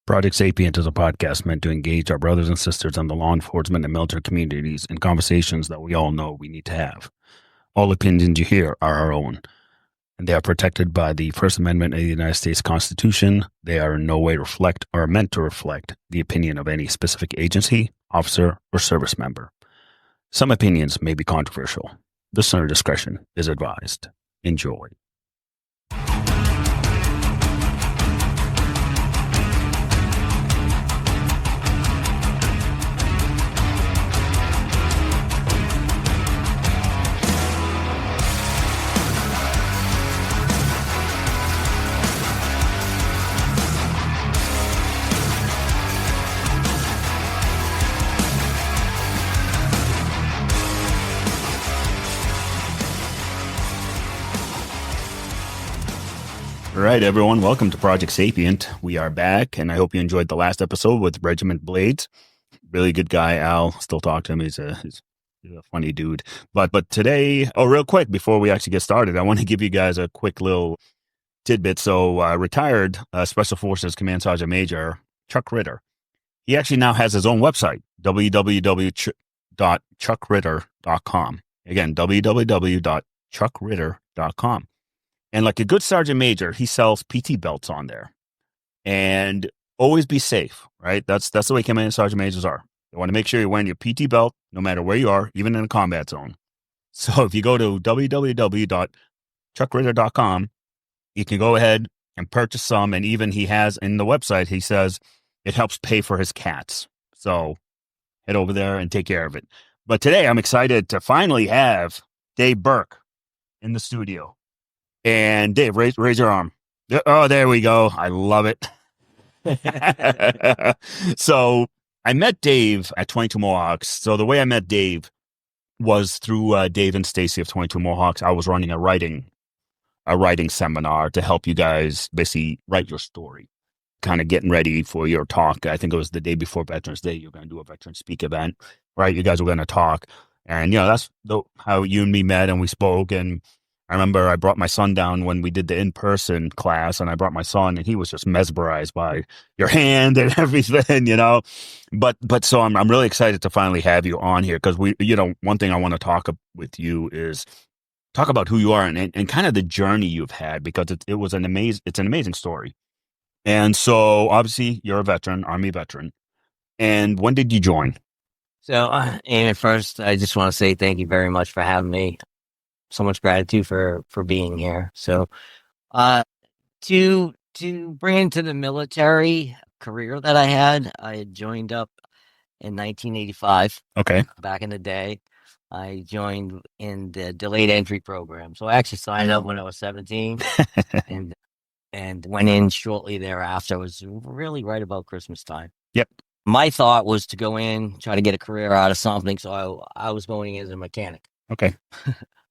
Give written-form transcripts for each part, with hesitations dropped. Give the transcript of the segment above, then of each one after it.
Project Sapient is a podcast meant to engage our brothers and sisters in the law enforcement and military communities in conversations that we all know we need to have. All opinions you hear are our own, and they are protected by the First Amendment of the United States Constitution. They are in no way reflect or are meant to reflect the opinion of any specific agency, officer, or service member. Some opinions may be controversial. Listener discretion is advised. Enjoy. All right, everyone. Welcome to Project Sapient. We are back, and I hope you enjoyed the last episode with Regiment Blades. Really good guy, Al. Still talk to him. He's a funny dude. But today, real quick, before we actually get started, I want to give you guys a quick little tidbit. So, retired Special Forces Command Sergeant Major Chuck Ritter. He actually now has his own website, www.chuckritter.com. Again, www.chuckritter.com. And like a good sergeant major, he sells PT belts on there. And always be safe, right? That's the way command sergeant majors are. You want to make sure you're wearing your PT belt no matter where you are, even in a combat zone. So if you go to www.chuckritter.com, you can go ahead and purchase some. And even he has in the website, he says it helps pay for his cats. So head over there and take care of it. But today I'm excited to finally have Dave Burke in the studio. And Dave, raise your arm. Oh, there we go. I love it. So I met Dave at 22 Mohawks. So the way I met Dave was through Dave and Stacy of 22 Mohawks. I was running a writing seminar to help you guys basically write your story, kind of getting ready for your talk. I think it was the day before Veterans Day. You're going to do a veteran speak event, right? You guys were going to talk. And, that's how you and me met and we spoke. And I remember I brought my son down when we did the in-person class, and I brought my son, and he was just mesmerized by your hand and everything, But so I'm really excited to finally have you on here because one thing I want to talk with you is talk about who you are and kind of the journey you've had, because it's an amazing story. And so obviously you're a veteran, Army veteran. And when did you join? So, Eamon, first, I just want to say thank you very much for having me. So much gratitude for being here. So, to bring into the military career that I had joined up in 1985. Okay. Back in the day, I joined in the delayed entry program. So I actually signed up when I was 17 and went in shortly thereafter. It was really right about Christmas time. Yep. My thought was to go in, try to get a career out of something. So I was going as a mechanic. Okay.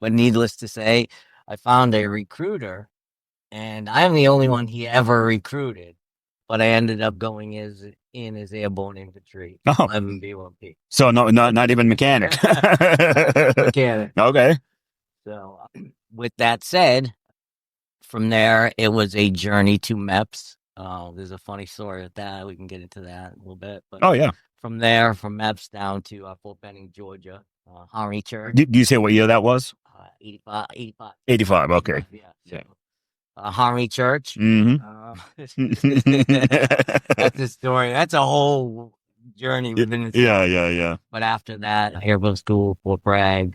But needless to say, I found a recruiter, and I'm the only one he ever recruited. But I ended up going as airborne infantry, 11 B1P. So not even mechanic. Mechanic. Okay. So with that said, from there it was a journey to MEPS. There's a funny story with that. We can get into that a little bit. But from there, from MEPS down to Fort Benning, Georgia, Harmony Church. Do you say what year that was? 85. 85. Okay. Yeah. Harmony Church. Mm-hmm. That's a story. That's a whole journey within itself. Yeah. But after that, airborne school, Fort Bragg.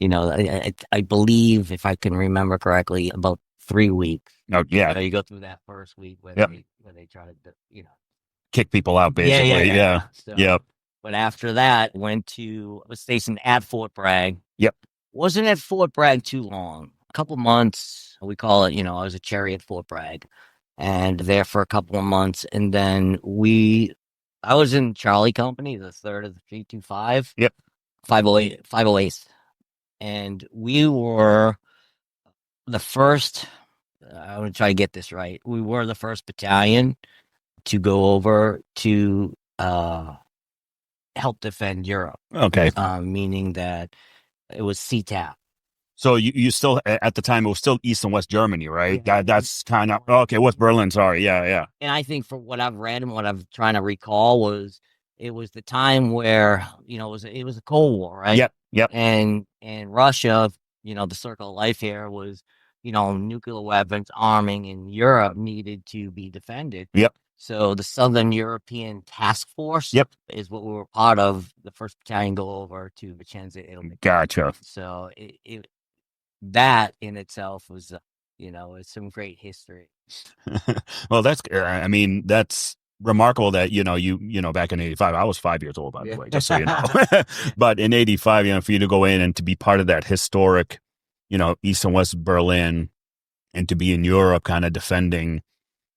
I believe, if I can remember correctly, about 3 weeks. Oh yeah. You go through that first week where they try to kick people out, basically. Yeah. So, but after that, was stationed at Fort Bragg. Yep. Wasn't at Fort Bragg too long. A couple months, we call it, I was a cherry at Fort Bragg. And there for a couple of months. And then I was in Charlie Company, the 3rd of the 325. Yep. 508. And we were the first, I'm going to try to get this right. We were the first battalion to go over to help defend Europe. Okay. Meaning that it was CTAP. So you still, at the time, it was still East and West Germany, right? That's kind of, okay, West Berlin, sorry. Yeah. And I think for what I've read and what I'm trying to recall it was the time where, it was a Cold War, right? Yep. And Russia, the circle of life here was, nuclear weapons arming in Europe needed to be defended. Yep. So the Southern European Task Force is what we were part of. The first battalion go over to Vicenza, Italy. Gotcha. So that in itself was, it's some great history. Well, that's remarkable that, back in 85, I was 5 years old, by the way, just so you know. But in 85, for you to go in and to be part of that historic, East and West Berlin, and to be in Europe, kind of defending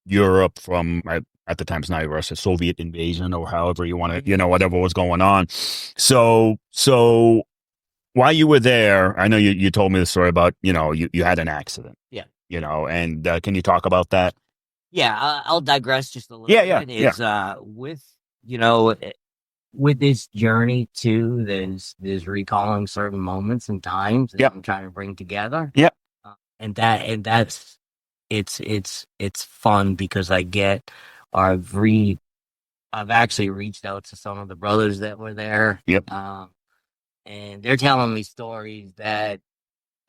Europe from, at the time, it's not Russia, Soviet invasion, or however you want to, whatever was going on. So while you were there, I know you told me the story about, you had an accident. Yeah. And can you talk about that? Yeah, I'll digress just a little bit. With this journey too, there's recalling certain moments and times that I'm trying to bring together. Yep. That's it's fun because I've actually reached out to some of the brothers that were there. Yep. And they're telling me stories that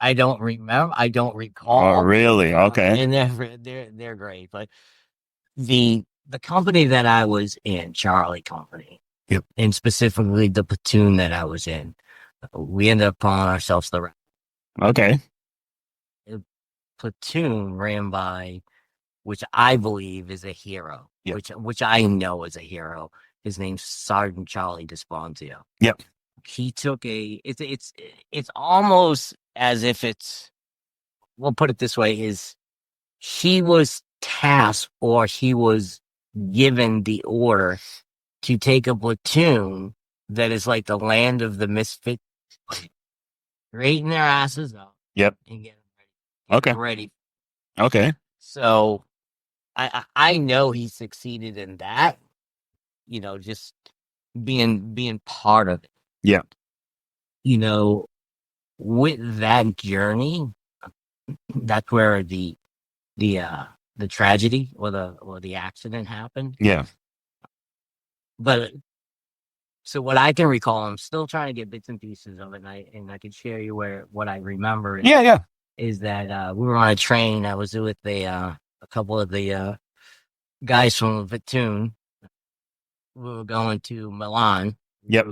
I don't remember. I don't recall. Oh, really? Okay. And they're great. But the company that I was in, Charlie Company, and specifically the platoon that I was in, we ended up calling ourselves the. Okay. The platoon ran by, which I believe is a hero, which I know is a hero. His name's Sergeant Charlie Desponzio. Yep. He took it's almost as if we'll put it this way, he was tasked, or he was given the order to take a platoon that is like the land of the misfit, straighten their asses up. Yep. And get them ready. Okay. So I know he succeeded in that, just being part of it. Yeah. With that journey, that's where the tragedy or the accident happened. Yeah. But so what I can recall, I'm still trying to get bits and pieces of it, and I can share you what I remember. Is that we were on a train. I was with a couple of the guys from the platoon. We were going to Milan. Yep.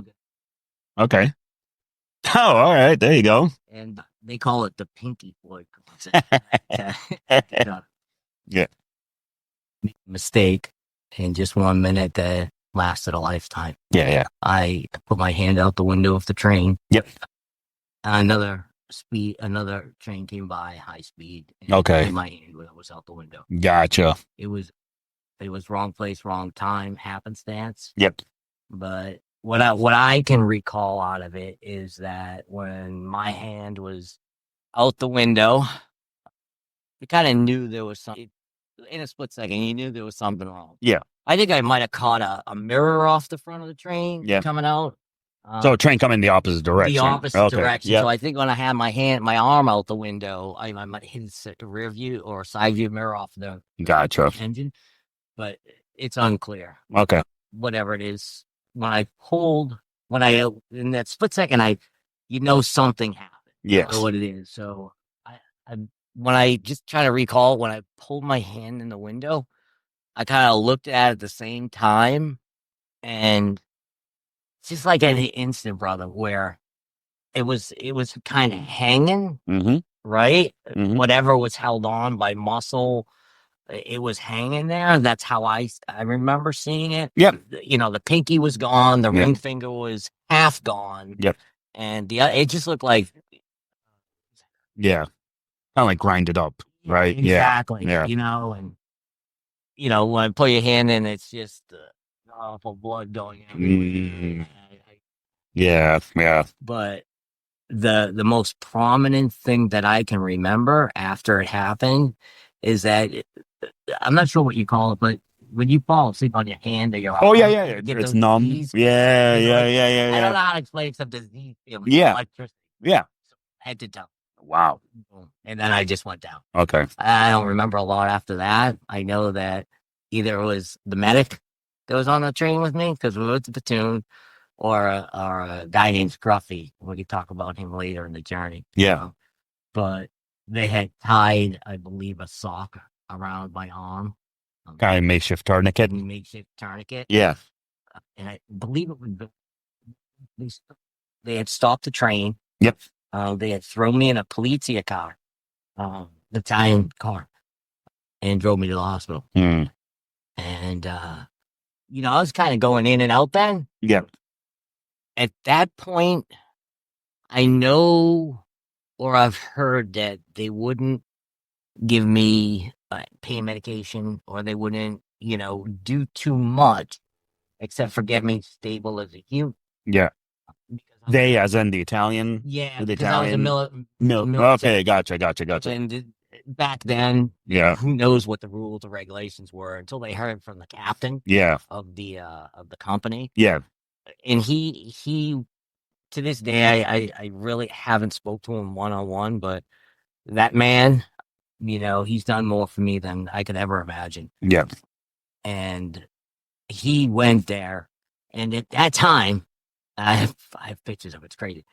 Okay. Oh, all right. There you go. And they call it the Pinky Floyd. Yeah. Mistake in just 1 minute that lasted a lifetime. Yeah. I put my hand out the window of the train. Yep. Another train came by high speed. Okay. My hand was out the window. Gotcha. It was wrong place, wrong time, happenstance. Yep. But what I can recall out of it is that when my hand was out the window, you kind of knew there was something. In a split second, you knew there was something wrong. Yeah. I think I might have caught a mirror off the front of the train coming out. So a train coming in the opposite direction. The opposite direction. Yep. So I think when I had my arm out the window, I might hit the rear view or side view mirror off the engine. But it's unclear. Okay. Whatever it is. In that split second, something happened. Yes. I don't know what it is. So when I just try to recall, when I pulled my hand in the window, I kind of looked at it at the same time, and it's just like an instant, brother, where it was kind of hanging, right? Mm-hmm. Whatever was held on by muscle, it was hanging there. That's how I remember seeing it. Yep. The pinky was gone. The ring finger was half gone. Yep. And it just looked like. Yeah. Kind of like grinded up, right? Exactly. Yeah. And, when I put your hand in, it's just awful blood going everywhere. Yeah. But the most prominent thing that I can remember after it happened is that I'm not sure what you call it, but when you fall asleep on your hand or your arm, it's numb. Yeah. I don't know how to explain except disease feeling. Yeah. Electricity. Yeah. Head to toe. Wow. And then I just went down. Okay. I don't remember a lot after that. I know that either it was the medic that was on the train with me because we were with the platoon, or a guy named Scruffy. We could talk about him later in the journey. Yeah. But they had tied, I believe, a sock around my arm. Kind of makeshift tourniquet. Yeah. And I believe it was, they had stopped the train. Yep. They had thrown me in a Polizia car, the Italian car, and drove me to the hospital. Mm. And, I was kind of going in and out then. Yeah. At that point, I know, or I've heard that they wouldn't give me pain medication, or they wouldn't, do too much except for get me stable as a human. Yeah. They, as in the Italian? Yeah, the because I was a military. Okay, gotcha. And back then, yeah, who knows what the rules or regulations were until they heard from the captain. Yeah. Of the company. Yeah. And he to this day, I really haven't spoke to him one-on-one, but that man, he's done more for me than I could ever imagine. Yeah. And he went there, and at that time, I have pictures of it. It's crazy.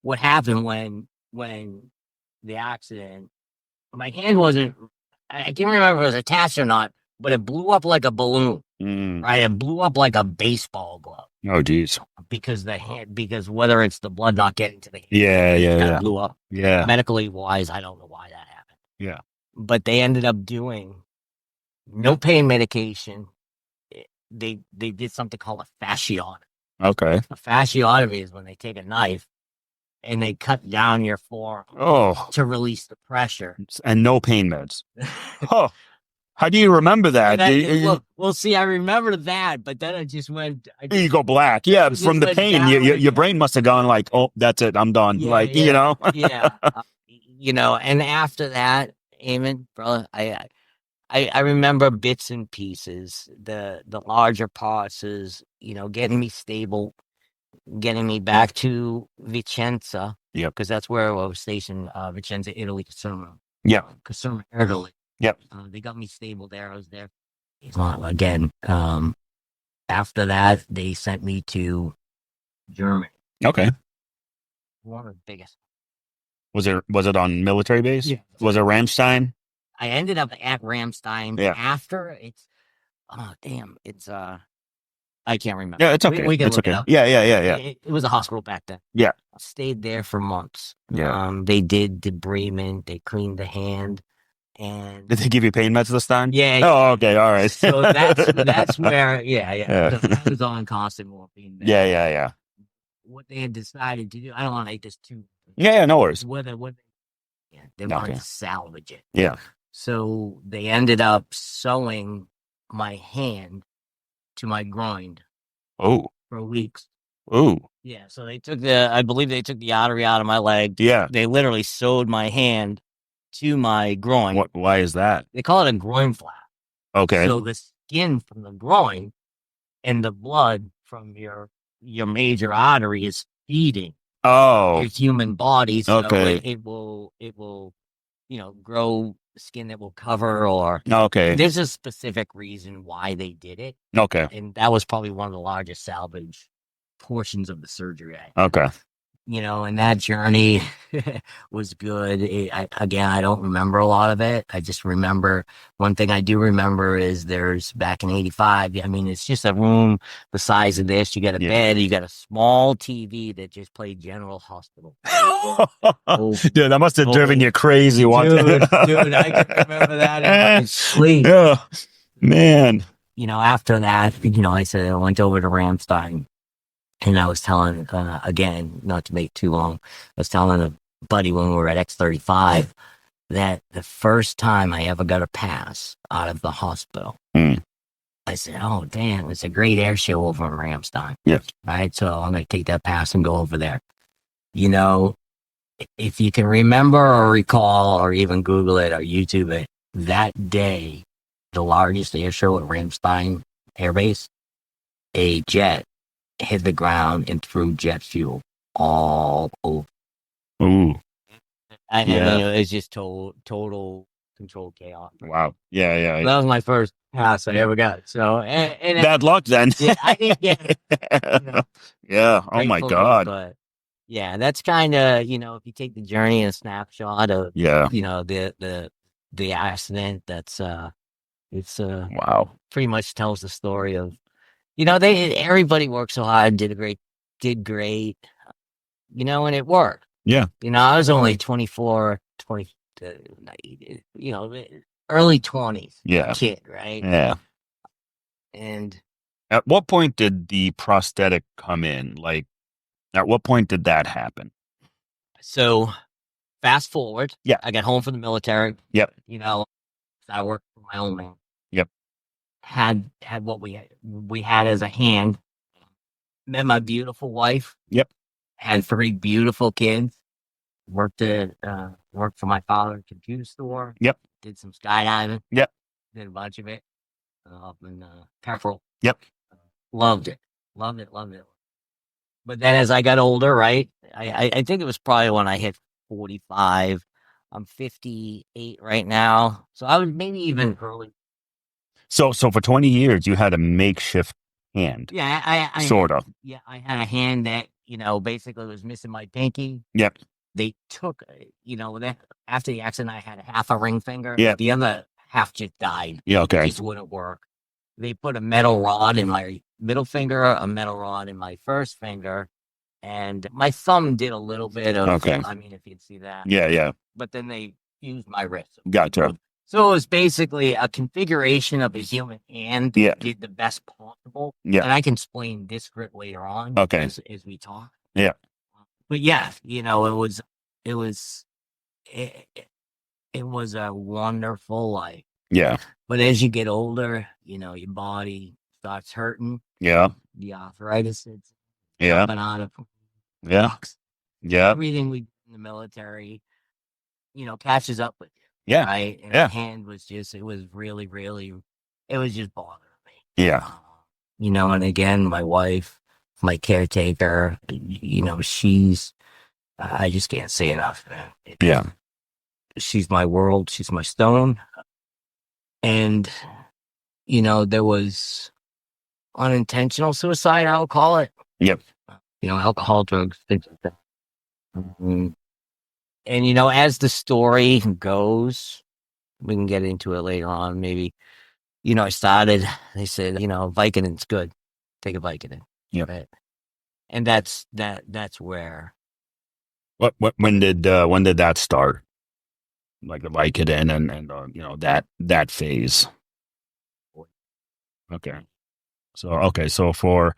What happened when the accident, my hand wasn't, I can't remember if it was attached or not, but it blew up like a balloon. Right? It blew up like a baseball glove. Oh, geez. Because whether it's the blood not getting to the hand, yeah, blew up. Yeah. Medically wise, I don't know why that happened. Yeah. But they ended up doing no pain medication. They did something called a fasciotomy. Okay. A fasciotomy is when they take a knife and they cut down your forearm to release the pressure. And no pain meds. Oh, how do you remember that? See, I remember that, but then I just went. You go black. Yeah, from the pain, your brain must have gone like, oh, that's it, I'm done. Yeah. And after that, Eamon, brother, I remember bits and pieces. The larger parts is, getting me stable, getting me back to Vicenza. Yep. Because that's where I was stationed, Vicenza, Italy, Caserta. Yeah. Caserta, Italy. Yep. They got me stable there. I was there. Again, after that, they sent me to Germany. Okay. One of the biggest. Was it on military base? Yeah. Was it Ramstein? I ended up at Ramstein. Yeah. After it's, I can't remember. Yeah, it's okay. We can look it up. Yeah. It was a hospital back then. Yeah. I stayed there for months. Yeah. They did debridement. They cleaned the hand. And did they give you pain meds this time? Yeah. Oh, okay. All right. So that's where, yeah. I was on constant morphine. Yeah. What they had decided to do, I don't want to make this too. Yeah, no worries. They wanted to salvage it. Yeah. So they ended up sewing my hand to my groin. Oh. For weeks. Oh. Yeah. So I believe they took the artery out of my leg. Yeah. They literally sewed my hand to my groin. Why is that? They call it a groin flap. Okay. So the skin from the groin and the blood from your major artery is feeding your human body. So it will grow skin that will cover, or there's a specific reason why they did it. Okay. And that was probably one of the largest salvage portions of the surgery. Okay. And that journey was good. I don't remember a lot of it. I just remember one thing I do remember is there's back in 85. I mean, it's just a room the size of this. You got a bed, you got a small TV that just played General Hospital. Dude, that must have driven you crazy one Dude, I can remember that in my sleep. Yeah, man. After that, I said I went over to Ramstein. And I was telling, again, not to make it too long, I was telling a buddy when we were at X35 that the first time I ever got a pass out of the hospital, I said, oh, damn, it's a great air show over in Ramstein. Yeah. Right. So I'm going to take that pass and go over there. If you can remember or recall or even Google it or YouTube it, that day, the largest air show at Ramstein Air Base, a jet hit the ground and threw jet fuel all over. Ooh. I mean, it was just total controlled chaos. Wow. Yeah. That was my first pass I ever got. So, and bad luck then. Yeah, I didn't get. Yeah. Oh my God. But yeah, that's kind of if you take the journey and snapshot of the accident. That's it's wow. Pretty much tells the story of everybody worked so hard, did great, and it worked. Yeah. I was only 24, 20, early 20s. Yeah. Kid, right? Yeah. And at what point did the prosthetic come in? Like, at what point did that happen? So, fast forward. Yeah. I got home from the military. Yep. I worked for my own man. Yep. Had what we had as a hand. Met my beautiful wife. Yep. Had 3 beautiful kids. Worked for my father's computer store. Yep. Did some skydiving. Yep. Did a bunch of it up in Pepperell. Yep. Loved it. But then as I got older, right, I think it was probably when I hit 45. I'm 58 right now. So I was maybe even early. So for 20 years, you had a makeshift hand. Yeah, I sort of. Yeah, I had a hand that, basically was missing my pinky. Yep. They took, after the accident, I had half a ring finger. Yep. The other half just died. Yeah, okay. It just wouldn't work. They put a metal rod in my middle finger, a metal rod in my first finger, and my thumb did a little bit of, okay. I mean, if you'd see that. Yeah. But then they fused my wrist. Gotcha. So it was basically a configuration of a human hand. Yeah. Did the best possible. Yeah. And I can explain this grit later on. Okay. As we talk. Yeah. But yeah, it was a wonderful life. Yeah. But as you get older, your body starts hurting. Yeah. The arthritis is jumping out of box. Yeah. Everything we did in the military, catches up with you. Yeah. Right. And the hand was it was really, really, it was just bothering me. Yeah. And again, my wife, my caretaker, she's, I just can't say enough, man. Yeah. She's my world. She's my stone. And, there was unintentional suicide, I'll call it. Yep. Alcohol, drugs, things like that. And, as the story goes, we can get into it later on, maybe. They said, Vicodin's good. Take a Vicodin. Yep. Right? And that's where. When did that start? Like the Vicodin and that phase. Okay. So for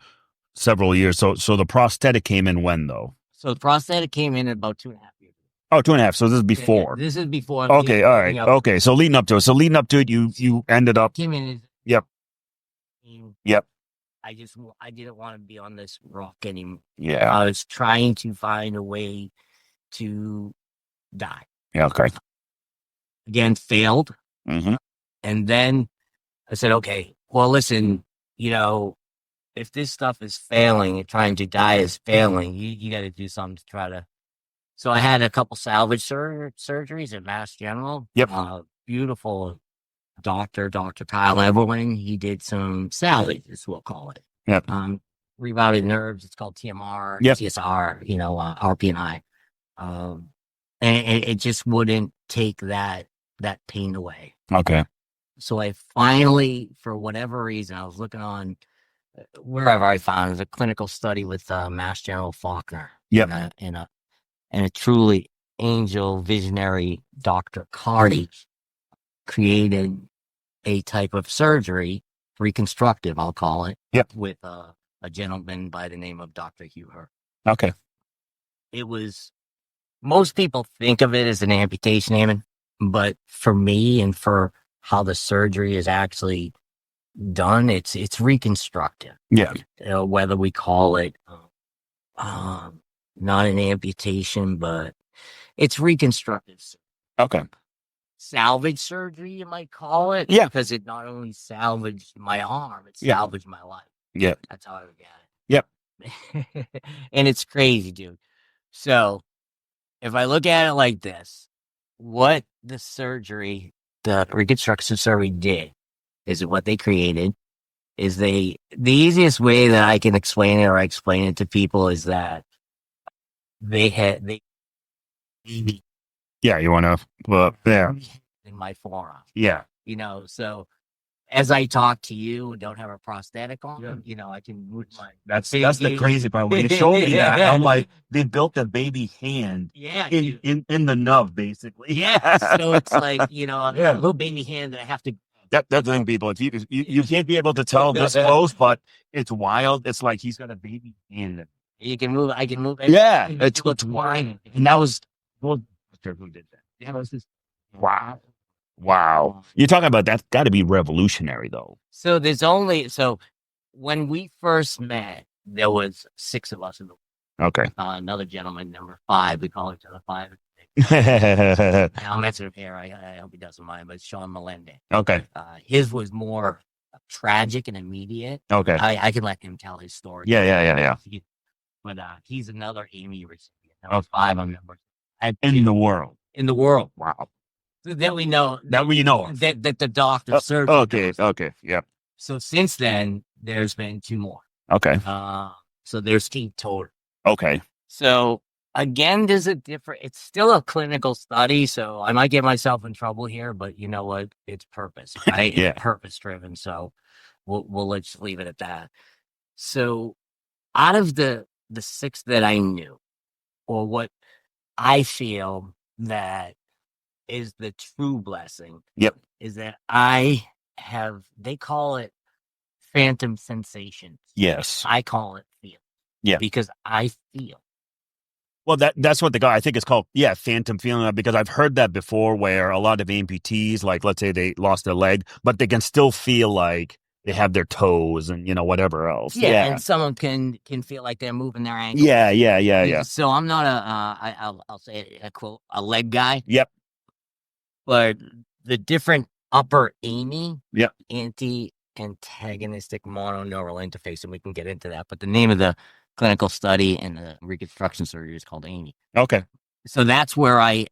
several years. So the prosthetic came in when though? So the prosthetic came in about 2.5 years. Oh, 2.5. So this is before. Yeah, this is before. Okay. All right. Okay. So leading up to it, you ended up. Came in. Yep. Yep. I didn't want to be on this rock anymore. Yeah. I was trying to find a way to die. Yeah. Okay. Again, failed. Mm-hmm. And then I said, okay, well, listen, if this stuff is failing and trying to die is failing, you got to do something to try to. So I had a couple salvage surgeries at Mass General. Yep. Beautiful Dr. Kyle Everling. He did some salvage, is what we'll call it. Yep. Rerouted nerves. It's called TMR, yep. CSR, RPNI. And it just wouldn't take that pain away. Okay. So I finally, for whatever reason, I was looking on wherever I found it, a clinical study with Mass General Faulkner. Yep. And a truly angel visionary Dr. Carty created a type of surgery, reconstructive, I'll call it. Yep. With a gentleman by the name of Dr. Hugh Hurt. Okay. It was, most people think of it as an amputation, Eamon, but for me and for how the surgery is actually done, it's reconstructive. Yeah. Whether we call it not an amputation, but it's reconstructive. Okay. Salvage surgery, you might call it. Yeah. Because it not only salvaged my arm, it salvaged my life. Yeah. That's how I look at it. Yep. And it's crazy, dude. So if I look at it like this, what the surgery, the reconstruction surgery did, is what they created. Is the easiest way that I can explain it, or I explain it to people, is that they yeah, you want to, well, yeah, in my forearm. yeah. So as I talk to you, don't have a prosthetic on, I can move my. That's the crazy part. When you showed me that, I'm like, they built a baby hand in the nub, basically. Yeah. So it's like, a little baby hand that I have to. That's the thing, people. If you can't be able to tell this close, but it's wild. It's like he's got a baby hand. You can move. I can move it. Yeah, it's wild. And that was, well, who did that? Yeah, it was just wow. Wow. You're talking about that's got to be revolutionary, though. So when we first met, there was 6 of us in the room. Okay. Another gentleman, number 5. We call each other 5. I'll mention him here. I hope he doesn't mind, but it's Sean Melendez. Okay. His was more tragic and immediate. Okay. I can let him tell his story. Yeah. But he's another Amy recipient. Number 5 on number. In the world. In the world. Wow. That we know. That we know. That the doctor surgery. Okay. Yeah. So since then, there's been 2 more. Okay. So there's 8 total. Okay. So again, it's still a clinical study, so I might get myself in trouble here, but you know what? It's purpose, right? Yeah. Purpose driven. So we'll just leave it at that. So out of the 6 that I knew, or what I feel that is the true blessing. Yep. Is that they call it phantom sensations. Yes. I call it feel. Yeah. Because I feel. Well, that's what I think it's called. Yeah, phantom feeling, because I've heard that before, where a lot of amputees, like let's say they lost their leg, but they can still feel like they have their toes and whatever else. Yeah, and someone can feel like they're moving their ankles. Yeah. So I'm not I'll say a quote, a leg guy. Yep. But the different upper Amy, yep, antagonistic mononeural interface, and we can get into that. But the name of the clinical study and the reconstruction surgery is called Amy. Okay. So that's where I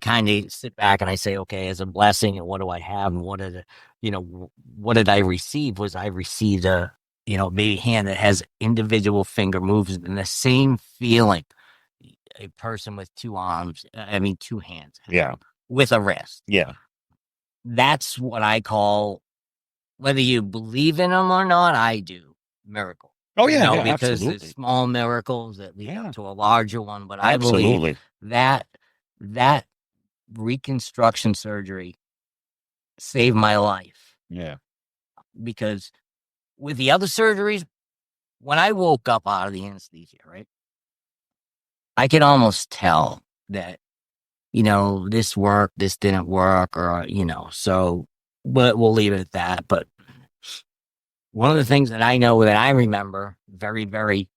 kind of sit back and I say, okay, as a blessing, and what do I have, and what did I receive? Was I received a baby hand that has individual finger moves and the same feeling a person with 2 arms, 2 hands, with a wrist. Yeah, that's what I call, whether you believe in them or not, I do, miracle. Oh yeah, because absolutely. There's small miracles that lead up to a larger one. But I believe that reconstruction surgery saved my life. Yeah, because with the other surgeries, when I woke up out of the anesthesia, right, I could almost tell that this worked, this didn't work, or so. But we'll leave it at that. But one of the things that I know that I remember very, very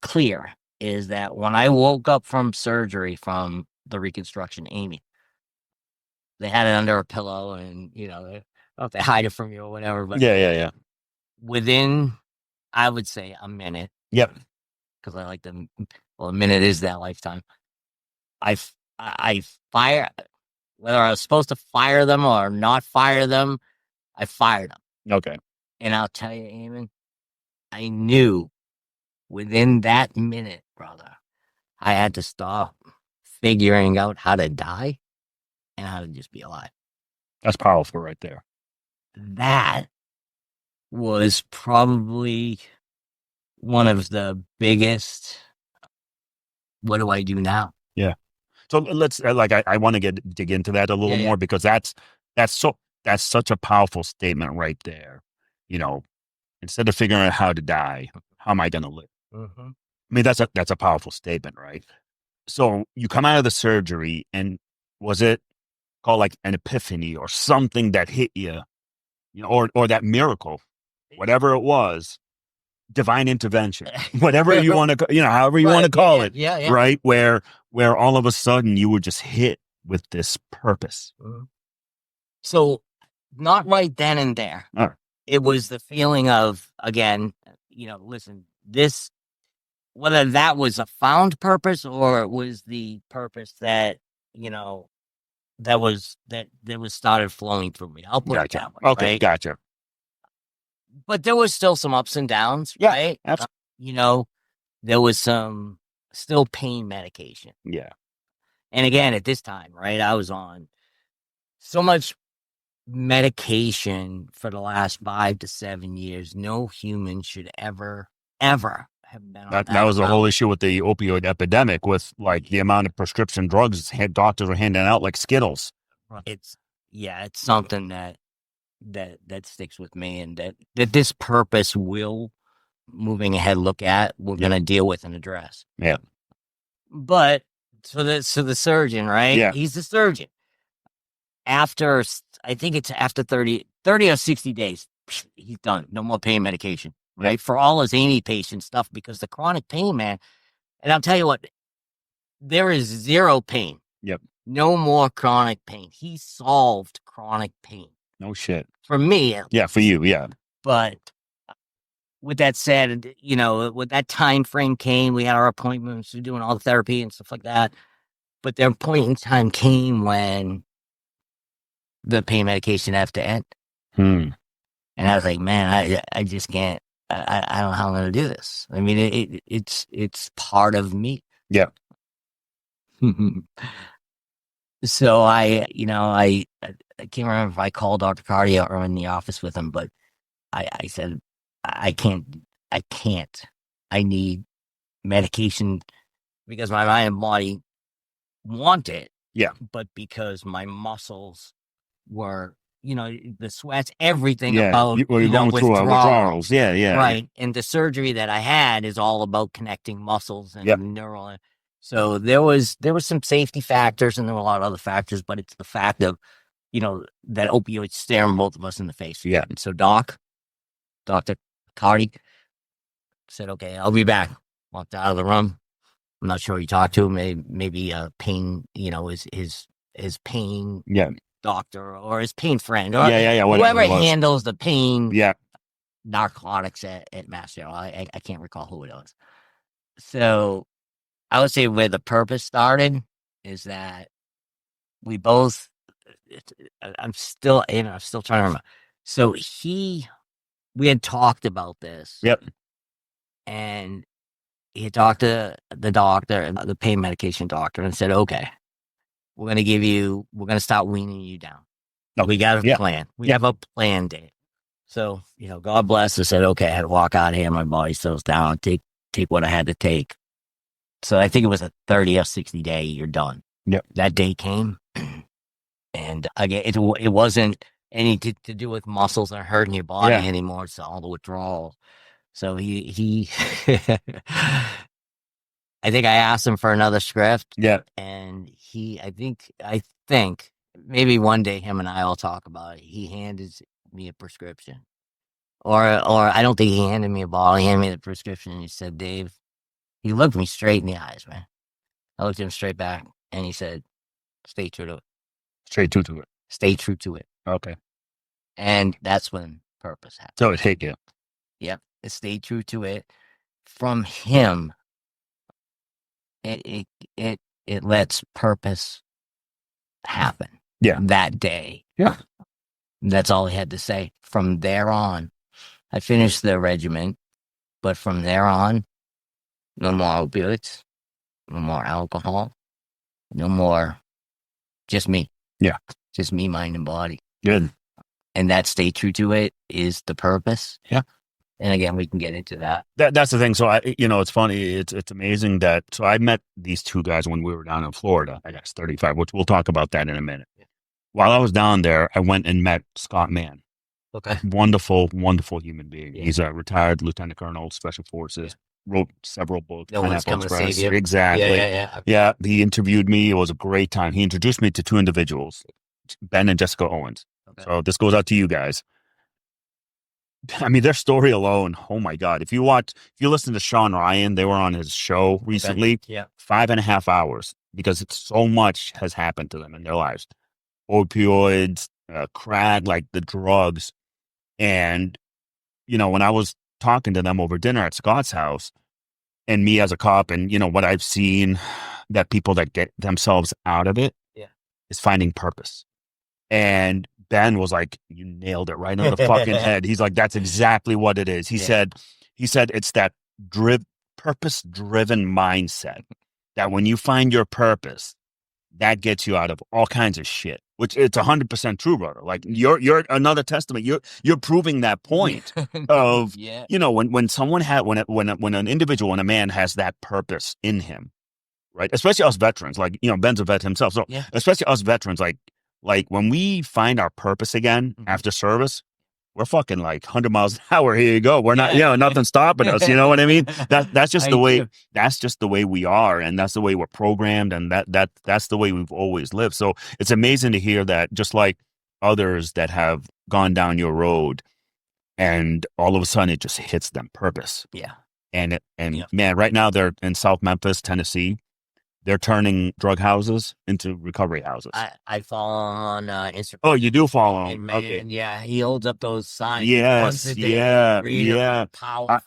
clear is that when I woke up from surgery, from the reconstruction, Amy, they had it under a pillow, and they don't have to hide it from you or whatever. But yeah. Within, I would say, a minute. Yep. Because I like them. Well, a minute is that lifetime. I fire, whether I was supposed to fire them or not fire them, I fired them. Okay. And I'll tell you, Eamon, I knew within that minute, brother, I had to stop figuring out how to die and how to just be alive. That's powerful right there. That was probably one of the biggest, what do I do now? Yeah. So let's I want to dig into that a little more, because that's such a powerful statement right there. Instead of figuring out how to die, how am I going to live? Mm-hmm. I mean, that's a powerful statement, right? So you come out of the surgery, and was it called like an epiphany or something that hit you, or that miracle, whatever it was, divine intervention, whatever you want to, however you want to call it, right? Where all of a sudden you were just hit with this purpose. Mm-hmm. So not right then and there. All right. It was the feeling of, again, listen, this, whether that was a found purpose or it was the purpose that, that was started flowing through me. I'll put it that way. Okay, right? gotcha. But there was still some ups and downs, right? Absolutely. There was some still pain medication. Yeah. And again, at this time, right, I was on so much medication for the last 5 to 7 years. No human should ever have been on that was the whole issue with the opioid epidemic, with like the amount of prescription drugs doctors were handing out like Skittles. It's something that sticks with me, and that this purpose will, moving ahead, look at, we're going to deal with and address. Yeah. But so the surgeon, right? Yeah. He's the surgeon. After, I think it's after 30 or 60 days, he's done. No more pain medication, right? For all his Amy patient stuff, because the chronic pain, man. And I'll tell you what, there is zero pain. Yep. No more chronic pain. He solved chronic pain. No shit. For me. Yeah, for you, yeah. But with that said, with that time frame came, we had our appointments, we were doing all the therapy and stuff like that. But their point in time came when the pain medication had to end. And I was like, man, I just can't, I don't know how I'm going to do this. I mean, it's part of me. Yeah. So I can't remember if I called Dr. Cardia or in the office with him, but I said, I can't. I need medication because my mind and body want it. Yeah. But because my muscles were, the sweats, everything about, you're going through withdrawals. Yeah. Right. And the surgery that I had is all about connecting muscles and neural. So there was some safety factors and there were a lot of other factors, but it's the fact of, that opioids staring both of us in the face. Yeah. And so Dr. Cardi said, okay, I'll be back. Walked out of the room. I'm not sure who you talked to. Maybe pain, his pain doctor or his pain friend. Or whoever handles the pain narcotics at Mass General. I can't recall who it was. So I would say where the purpose started is that we both, I'm still trying to remember. So we had talked about this. Yep. And he talked to the doctor, the pain medication doctor, and said, okay, we're going to start weaning you down. No, we got a plan. We have a plan, Dave. So, God bless. I said, okay, I had to walk out of here. My body settles down, take what I had to take. So I think it was a 30 or 60 day, you're done. Yep. That day came. And again, it wasn't anything to do with muscles that are hurting your body anymore. It's all the withdrawal. So he I think I asked him for another script. Yeah. And I think maybe one day him and I will talk about it. He handed me a prescription. Or I don't think he handed me a bottle. He handed me the prescription and he said, Dave, he looked me straight in the eyes, man. I looked him straight back and he said, stay true to it. Stay true to it. Stay true to it. Okay. And that's when purpose happened. So it hit you. Yep. Stay true to it. From him, it lets purpose happen. Yeah. That day. Yeah. That's all he had to say. From there on, I finished the regimen, but from there on, no more opioids, no more alcohol, no more, just me. Yeah. Just me, mind, and body. Good. And that stay true to it is the purpose. Yeah. And again, we can get into that. That's the thing. So it's funny. It's amazing that, so I met these two guys when we were down in Florida. I guess 35, which we'll talk about that in a minute. Yeah. While I was down there, I went and met Scott Mann. Okay. Wonderful, wonderful human being. Yeah. He's a retired lieutenant colonel, special forces. Yeah. Wrote several books. No one's coming to save you. Exactly. Yeah. Yeah. He interviewed me. It was a great time. He introduced me to two individuals, Ben and Jessica Owens. Okay. So this goes out to you guys. I mean, their story alone, oh my God. If you listen to Sean Ryan, they were on his show recently. Okay. Yeah. 5.5 hours, because it's so much has happened to them in their lives. Opioids, crack, like the drugs. And, when I was talking to them over dinner at Scott's house, and me as a cop, and, what I've seen, that people that get themselves out of it, is finding purpose. And Ben was like, you nailed it right on the fucking head. He's like, that's exactly what it is. He said it's that purpose-driven mindset that when you find your purpose, that gets you out of all kinds of shit, which it's 100% true, brother. Like you're another testament. You're proving that point of, when someone when an individual, when a man has that purpose in him, right? Especially us veterans, like, Ben's a vet himself. So especially us veterans, like when we find our purpose again after service, we're fucking like 100 miles an hour. Here you go. We're not, nothing's stopping us. You know what I mean? That's just the way. That's just the way we are, and that's the way we're programmed, and that's the way we've always lived. So it's amazing to hear that, just like others that have gone down your road, and all of a sudden it just hits them purpose. Yeah. And man, right now they're in South Memphis, Tennessee. They're turning drug houses into recovery houses. I follow on Instagram. Oh, you do follow him? Okay. And he holds up those signs. Yes, yeah.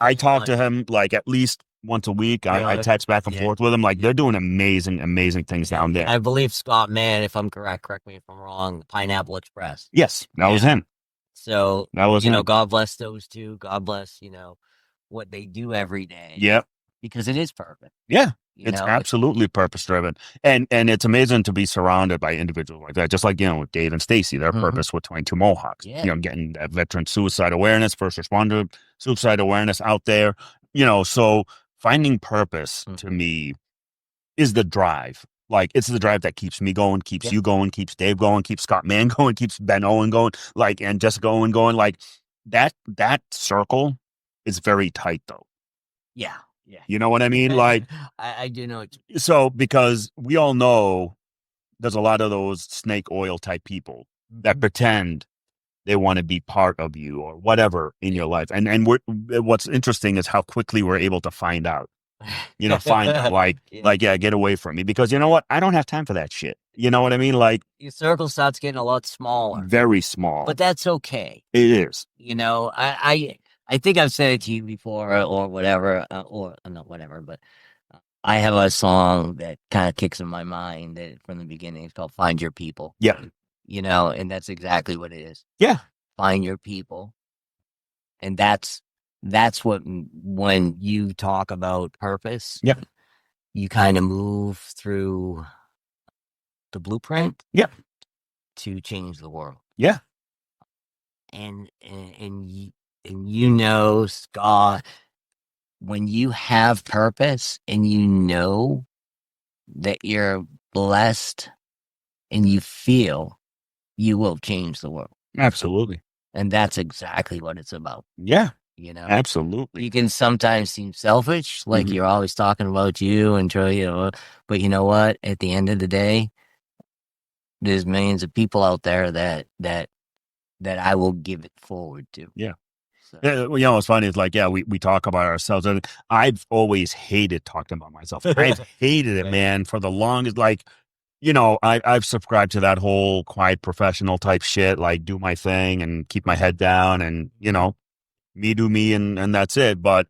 I talk to him like at least once a week. I text back and forth with him. Like, they're doing amazing things down there. I believe Scott Mann, if I'm correct me if I'm wrong, Pineapple Express. Yes, that was him. So, that was him. God bless those two. God bless, what they do every day. Yep. Because it is perfect. Yeah. It's absolutely purpose driven. And it's amazing to be surrounded by individuals like that. Just like, with Dave and Stacy, their purpose with 22 Mohawks, getting that veteran suicide awareness, first responder suicide awareness out there, so finding purpose to me is the drive. Like, it's the drive that keeps me going, keeps you going, keeps Dave going, keeps Scott Mann going, keeps Ben Owen going, like, and Jessica Owen going. Like, that circle is very tight though. Yeah. Yeah. You know what I mean? Like, I do know. So, because we all know there's a lot of those snake oil type people that pretend they want to be part of you or whatever in your life. And what's interesting is how quickly we're able to find out, find out, get away from me, because you know what? I don't have time for that shit. You know what I mean? Like, your circle starts getting a lot smaller. Very small. But that's okay. It is. I think I've said it to you before or whatever, or not whatever, but I have a song that kind of kicks in my mind that from the beginning. It's called Find Your People. Yeah. And that's exactly what it is. Yeah. Find your people. And that's what, when you talk about purpose, you kind of move through the blueprint to change the world. Yeah. And Scott, when you have purpose and that you're blessed and you feel, you will change the world. Absolutely. And that's exactly what it's about. Yeah. Absolutely. You can sometimes seem selfish, like you're always talking about you and but you know what? At the end of the day, there's millions of people out there that I will give it forward to. Yeah. So. What's funny is, like, we talk about ourselves, and I've always hated talking about myself. I've hated it, man, for the longest. Like, I've subscribed to that whole quiet professional type shit, like, do my thing and keep my head down and, me do me, and that's it. But,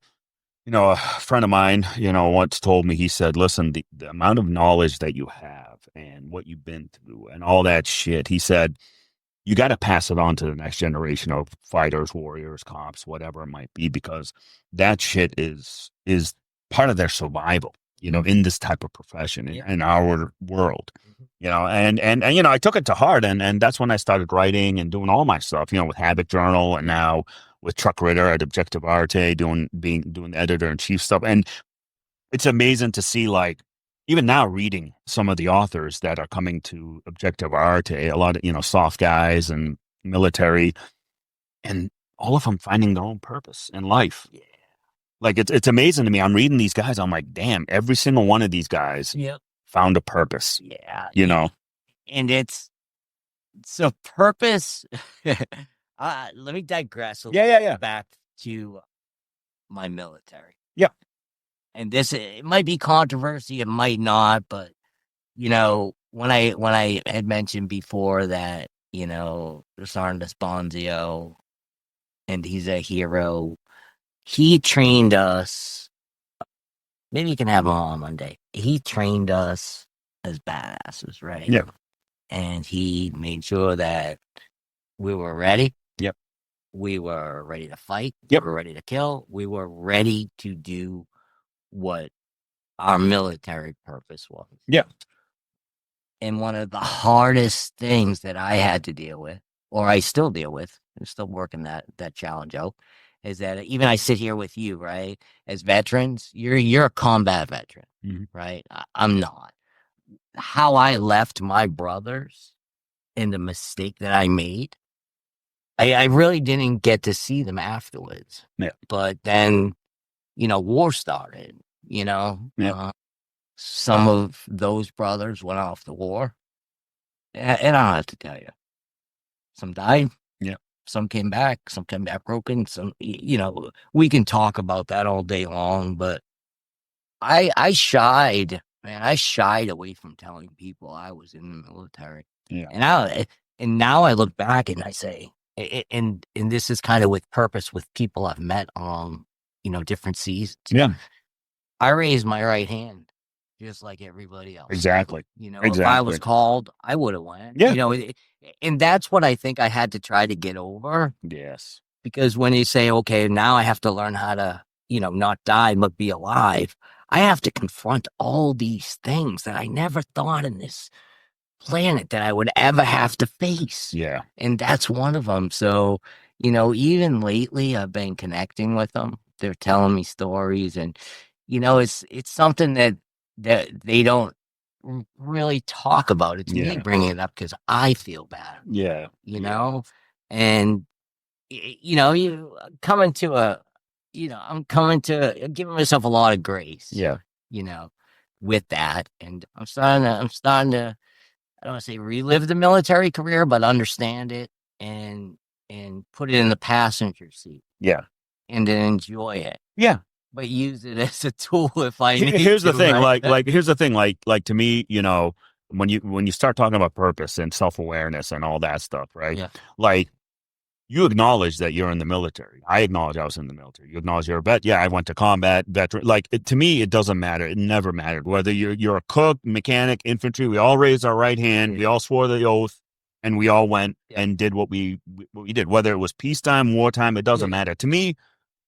a friend of mine, once told me, he said, listen, the amount of knowledge that you have and what you've been through and all that shit, he said, you got to pass it on to the next generation of fighters, warriors, cops, whatever it might be, because that shit is part of their survival, in this type of profession, in our world, and I took it to heart, and that's when I started writing and doing all my stuff, with Habit Journal, and now with Chuck Ritter at Objective Arte, doing the editor-in-chief stuff. And it's amazing to see, like, even now, reading some of the authors that are coming to Objective Arte, a lot of, soft guys and military, and all of them finding their own purpose in life. Yeah. Like, it's amazing to me. I'm reading these guys. I'm like, damn, every single one of these guys found a purpose. Yeah. And it's so purpose. Let me digress a little bit back to my military. Yeah. And it might be controversy, it might not, but when I had mentioned before that, Sergeant Esponzio, and he's a hero, he trained us. Maybe you can have him on Monday. He trained us as badasses, right? Yeah. and he made sure that we were ready. Yep. We were ready to fight. Yep. We were ready to kill. We were ready to do what our military purpose was. Yeah. And one of the hardest things that I had to deal with, or I still deal with, I'm still working that challenge out, is that even I sit here with you, right? As veterans, you're a combat veteran, right? I'm not. How I left my brothers and the mistake that I made, I really didn't get to see them afterwards. Yeah. But then, war started, Yeah. some of those brothers went off to war. And I don't have to tell you. Some died. Yeah. Some came back. Some came back broken. Some, we can talk about that all day long, but I shied, man. I shied away from telling people I was in the military. Yeah. And now I look back and I say, and this is kind of with purpose with people I've met on, different seasons. Yeah. I raised my right hand just like everybody else. Exactly. If I was called, I would have went. Yeah. And that's what I think I had to try to get over. Yes. Because when you say, okay, now I have to learn how to, not die, but be alive, I have to confront all these things that I never thought in this planet that I would ever have to face. Yeah. And that's one of them. So, even lately I've been connecting with them. They're telling me stories, and, it's something that they don't really talk about. It's me bringing it up because I feel bad. Yeah. And, you coming to I'm giving myself a lot of grace. Yeah. With that. And I'm starting to, I don't want to say relive the military career, but understand it and put it in the passenger seat. Yeah. And then enjoy it. Yeah. But use it as a tool if I need Here's to, the thing, right? here's the thing, like to me, when you start talking about purpose and self-awareness and all that stuff, right? Yeah. Like, you acknowledge that you're in the military. I acknowledge I was in the military. You acknowledge you're a vet. Yeah, I went to combat, veteran. Like, to me, it doesn't matter. It never mattered. Whether you're a cook, mechanic, infantry, we all raised our right hand. We all swore the oath, and we all went and did what we did. Whether it was peacetime, wartime, it doesn't matter. To me,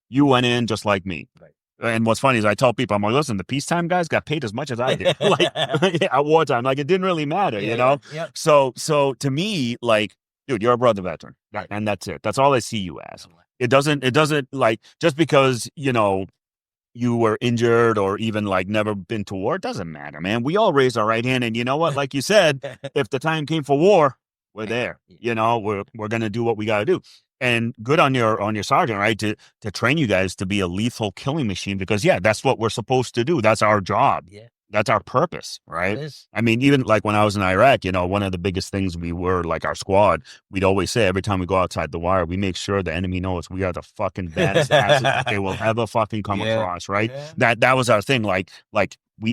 you went in just like me. Right. And what's funny is I tell people, I'm like, listen, the peacetime guys got paid as much as I did. Like, at wartime, like, it didn't really matter, Yeah. So to me, like, dude, you're a brother veteran, and that's it. That's all I see you as. It doesn't like, just because you were injured or even like never been to war, it doesn't matter, man. We all raised our right hand, and you know what? Like you said, if the time came for war, we're there. We're gonna do what we gotta do. And good on your sergeant, right? To train you guys to be a lethal killing machine, because that's what we're supposed to do. That's our job. Yeah. That's our purpose, right? I mean, even like when I was in Iraq, one of the biggest things we were, like, our squad, we'd always say every time we go outside the wire, we make sure the enemy knows we are the fucking baddest asses that they will ever fucking come across, right? Yeah. That was our thing. Like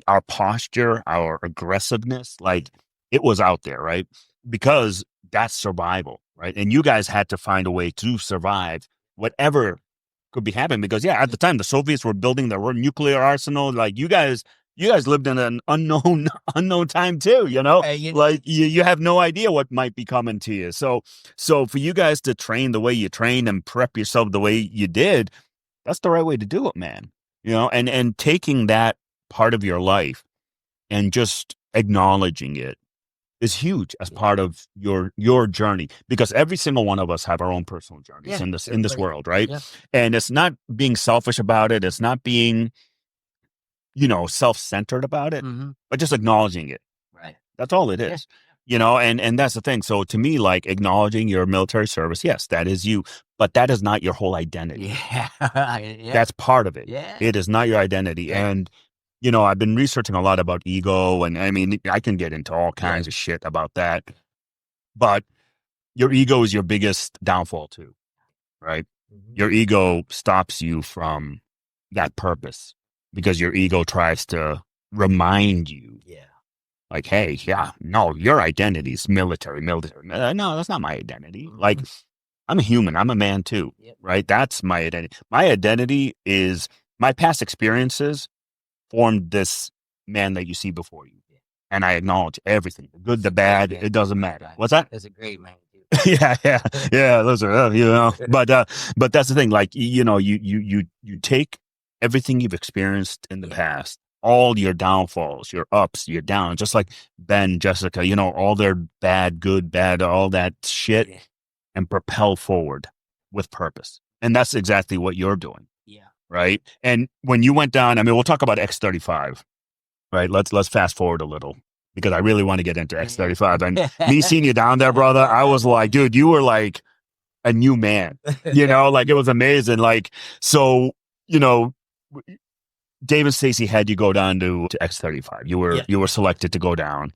our posture, our aggressiveness, like, it was out there, right? Because that's survival, right? And you guys had to find a way to survive whatever could be happening, because at the time the Soviets were building their nuclear arsenal. Like, you guys lived in an unknown time too, like, you have no idea what might be coming to you. So for you guys to train the way you trained and prep yourself the way you did, that's the right way to do it, man. And taking that part of your life and just acknowledging it is huge as part of your journey, because every single one of us have our own personal journeys in this world, right? Yeah. And it's not being selfish about it. It's not being self-centered about it, but just acknowledging it. Right. That's all it is. And that's the thing. So to me, like, acknowledging your military service, yes, that is you, but that is not your whole identity. Yeah. That's part of it. Yeah. It is not your identity. Yeah. And, I've been researching a lot about ego, and I mean, I can get into all kinds of shit about that, but your ego is your biggest downfall too, right? Your ego stops you from that purpose, because your ego tries to remind you, like, hey, no, your identity is military. No, that's not my identity. Like, I'm a human. I'm a man too, right? That's my identity. My identity is my past experiences formed this man that you see before you. and I acknowledge everything, the good, the bad. It doesn't matter. What's that? That's a great man. yeah. Those are, but that's the thing. Like, you take everything you've experienced in the past, all your downfalls, your ups, your downs, just like Ben, Jessica, all their bad, good, bad, all that shit, and propel forward with purpose. And that's exactly what you're doing. Yeah. Right. And when you went down, I mean, we'll talk about X35. Right. Let's fast forward a little, because I really want to get into X35. And me seeing you down there, brother, I was like, dude, you were like a new man, like it was amazing. Like, so, Dave and Stacy had you go down to X35. You were selected to go down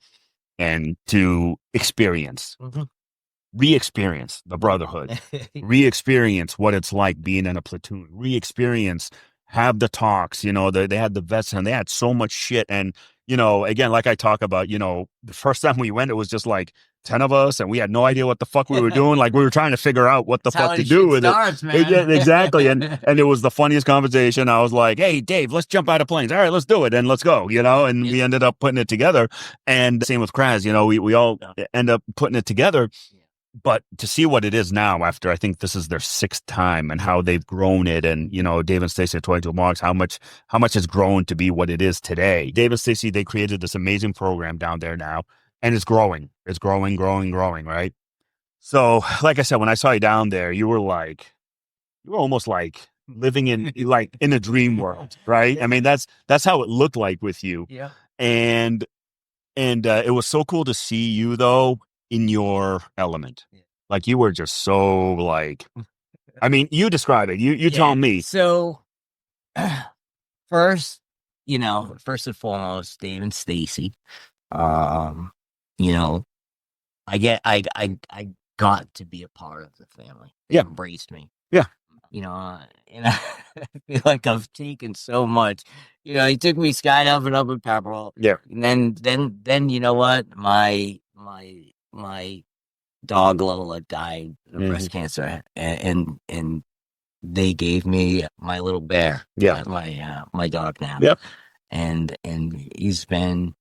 and to experience, re-experience the brotherhood, re-experience what it's like being in a platoon, re-experience, have the talks, they had the vets and they had so much shit. And, again, like I talk about, the first time we went, it was just like 10 of us and we had no idea what the fuck we were doing. Like we were trying to figure out what the fuck to do with it. Man. Exactly. And it was the funniest conversation. I was like, hey, Dave, let's jump out of planes. All right, let's do it. And let's go, and we ended up putting it together. And same with Kraz, we all end up putting it together. But to see what it is now, after I think this is their 6th time, and how they've grown it, and Dave and Stacy at 22 Marks, how much has grown to be what it is today. Dave and Stacy, they created this amazing program down there now, and it's growing. It's growing, right? So, like I said, when I saw you down there, you were almost like living in in a dream world, right? I mean, that's how it looked like with you. Yeah. And it was so cool to see you though in your element. Like you were just so I mean, you describe it. You tell me. So first and foremost, Dave and Stacy, I got to be a part of the family. They embraced me. Yeah. And I feel like I've taken so much. He took me skydiving up in Pepperell. Yeah. And then you know what? My dog Lola died of breast cancer, and they gave me my little bear. Yeah. My dog now. Yep. And he's been,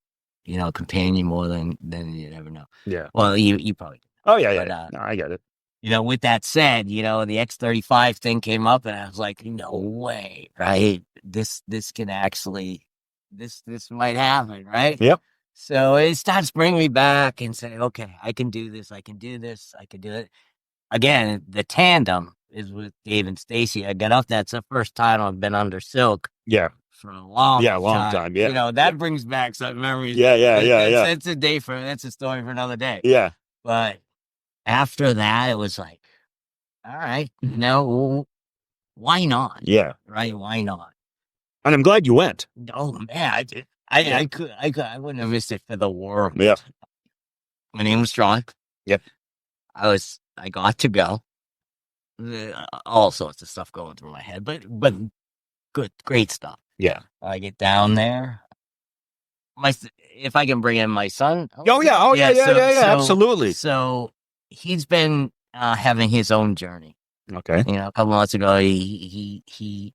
companion more than you'd ever know. Yeah. Well, you probably. Oh yeah. But, no, I get it. With that said, the X35 thing came up, and I was like, no way, right? This can actually, this might happen, right? Yep. So it starts bringing me back and saying, okay, I can do this. I can do this. I can do it. Again, the tandem is with Dave and Stacy. I got up. That's the first time I've been under silk. Yeah. For a long time. Yeah. That brings back some memories. Yeah. That's a story for another day. Yeah. But after that, it was like, all right, why not? Yeah. Right. Why not? And I'm glad you went. Oh man, I did. I wouldn't have missed it for the world. Yeah. My name was John. Yep. I got to go. All sorts of stuff going through my head, but great stuff. Yeah. I get down there. If I can bring in my son. Yeah, absolutely. So he's been having his own journey. Okay. A couple months ago, he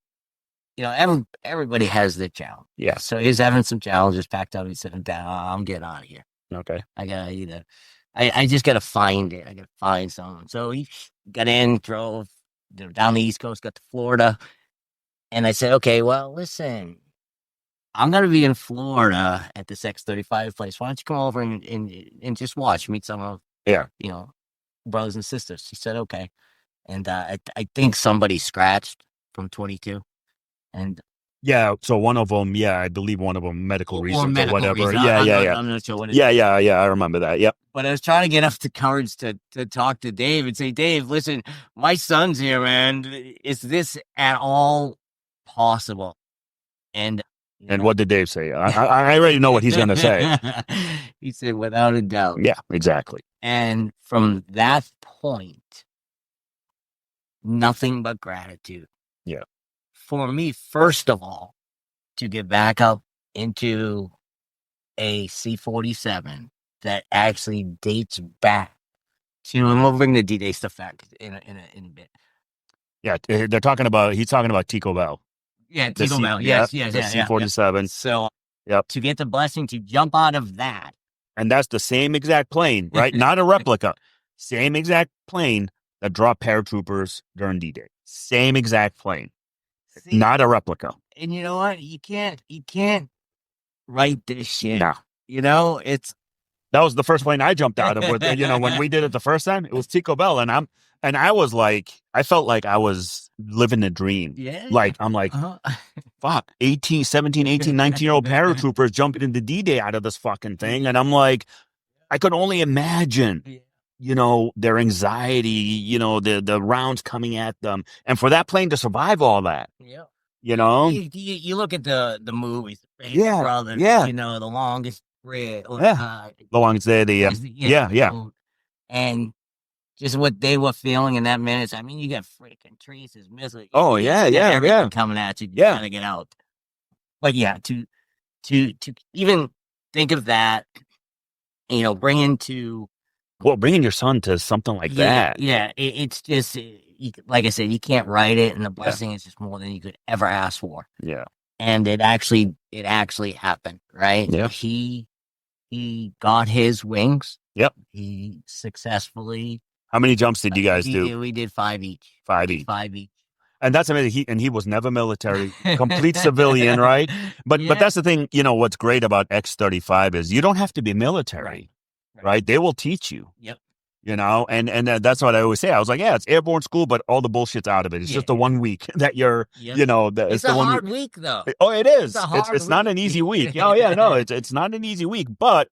everybody has their challenge. Yeah. So he's having some challenges. Packed up. He said, I'm getting out of here. Okay. I gotta I just gotta find it. I gotta find someone. So he got in, drove down the East Coast, got to Florida. And I said, okay, well, listen, I'm going to be in Florida at this X35 place. Why don't you come over and just watch, meet some of, brothers and sisters. He said, okay. And I think somebody scratched from 22. And yeah, so one of them, I believe one of them medical reasons or whatever. Reason. Yeah. I'm not sure what it is. Yeah, I remember that. Yep. But I was trying to get up the courage to talk to Dave and say, Dave, listen, my son's here, man. Is this at all possible? And what did Dave say? I already know what he's going to say. He said, without a doubt. Yeah, exactly. And from that point, nothing but gratitude. Yeah. For me, first of all, to get back up into a C-47 that actually dates back to, and we'll bring the D-Day stuff back in a bit. Yeah, he's talking about Tico Bell. Yeah, Tico Bell. Yes. C-47. So Yep. To get the blessing to jump out of that. And that's the same exact plane, right? Not a replica. Same exact plane that dropped paratroopers during D-Day. Same exact plane. See, not a replica. And you know what? You can't write this shit. No. You know, that was the first plane I jumped out of with, you know, when we did it the first time, it was Tico Bell. And I was like, I felt like I was living a dream. Yeah. Like, I'm like, fuck, 18, 17, 18, 19-year-old paratroopers jumping into D-Day out of this fucking thing. And I'm like, I could only imagine, you know, their anxiety, you know, the rounds coming at them. And for that plane to survive all that. Yeah. You know? You look at the movies, yeah, Brothers, yeah. You know, The Longest Bridge. The Longest Day, yeah. And just what they were feeling in that minute. I mean, you got freaking trees, missiles. Oh, yeah. Coming at you. You yeah. gotta get out. But yeah, to even think of that, you know, bringing your son to something like that. Yeah, it's just, like I said, you can't write it, and the blessing is just more than you could ever ask for. Yeah. And it actually happened, right? Yeah. He got his wings. Yep. He successfully. How many jumps did you guys do? We did 5 each. 5 each. 5 each. And that's amazing. He was never military, complete civilian, right? But that's the thing, you know, what's great about X-35 is you don't have to be military, right? They will teach you. Yep. You know, and that's what I always say. I was like, yeah, it's airborne school, but all the bullshit's out of it. It's just the 1 week that you're, you know, it's the a hard week though. Oh, it is. It's not an easy week. Oh yeah, no, it's not an easy week, but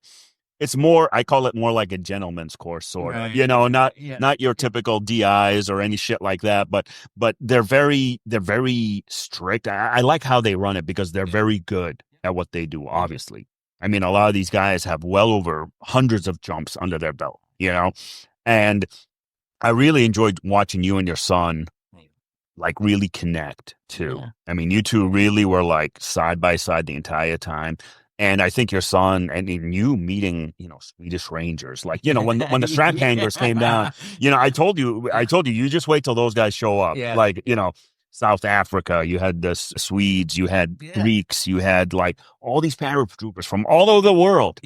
it's more, I call it more like a gentleman's course, sort of, you know, not your typical DIs or any shit like that, but they're very strict. I like how they run it because they're very good at what they do, obviously. I mean, a lot of these guys have well over hundreds of jumps under their belt, you know, and I really enjoyed watching you and your son like really connect too. Yeah. I mean, you two really were like side by side the entire time. And I think your son and you meeting, you know, Swedish Rangers, like, you know, when the strap hangers came down, you know, I told you, you just wait till those guys show up. Yeah. Like, you know, South Africa, you had the Swedes, you had Greeks, you had like all these paratroopers from all over the world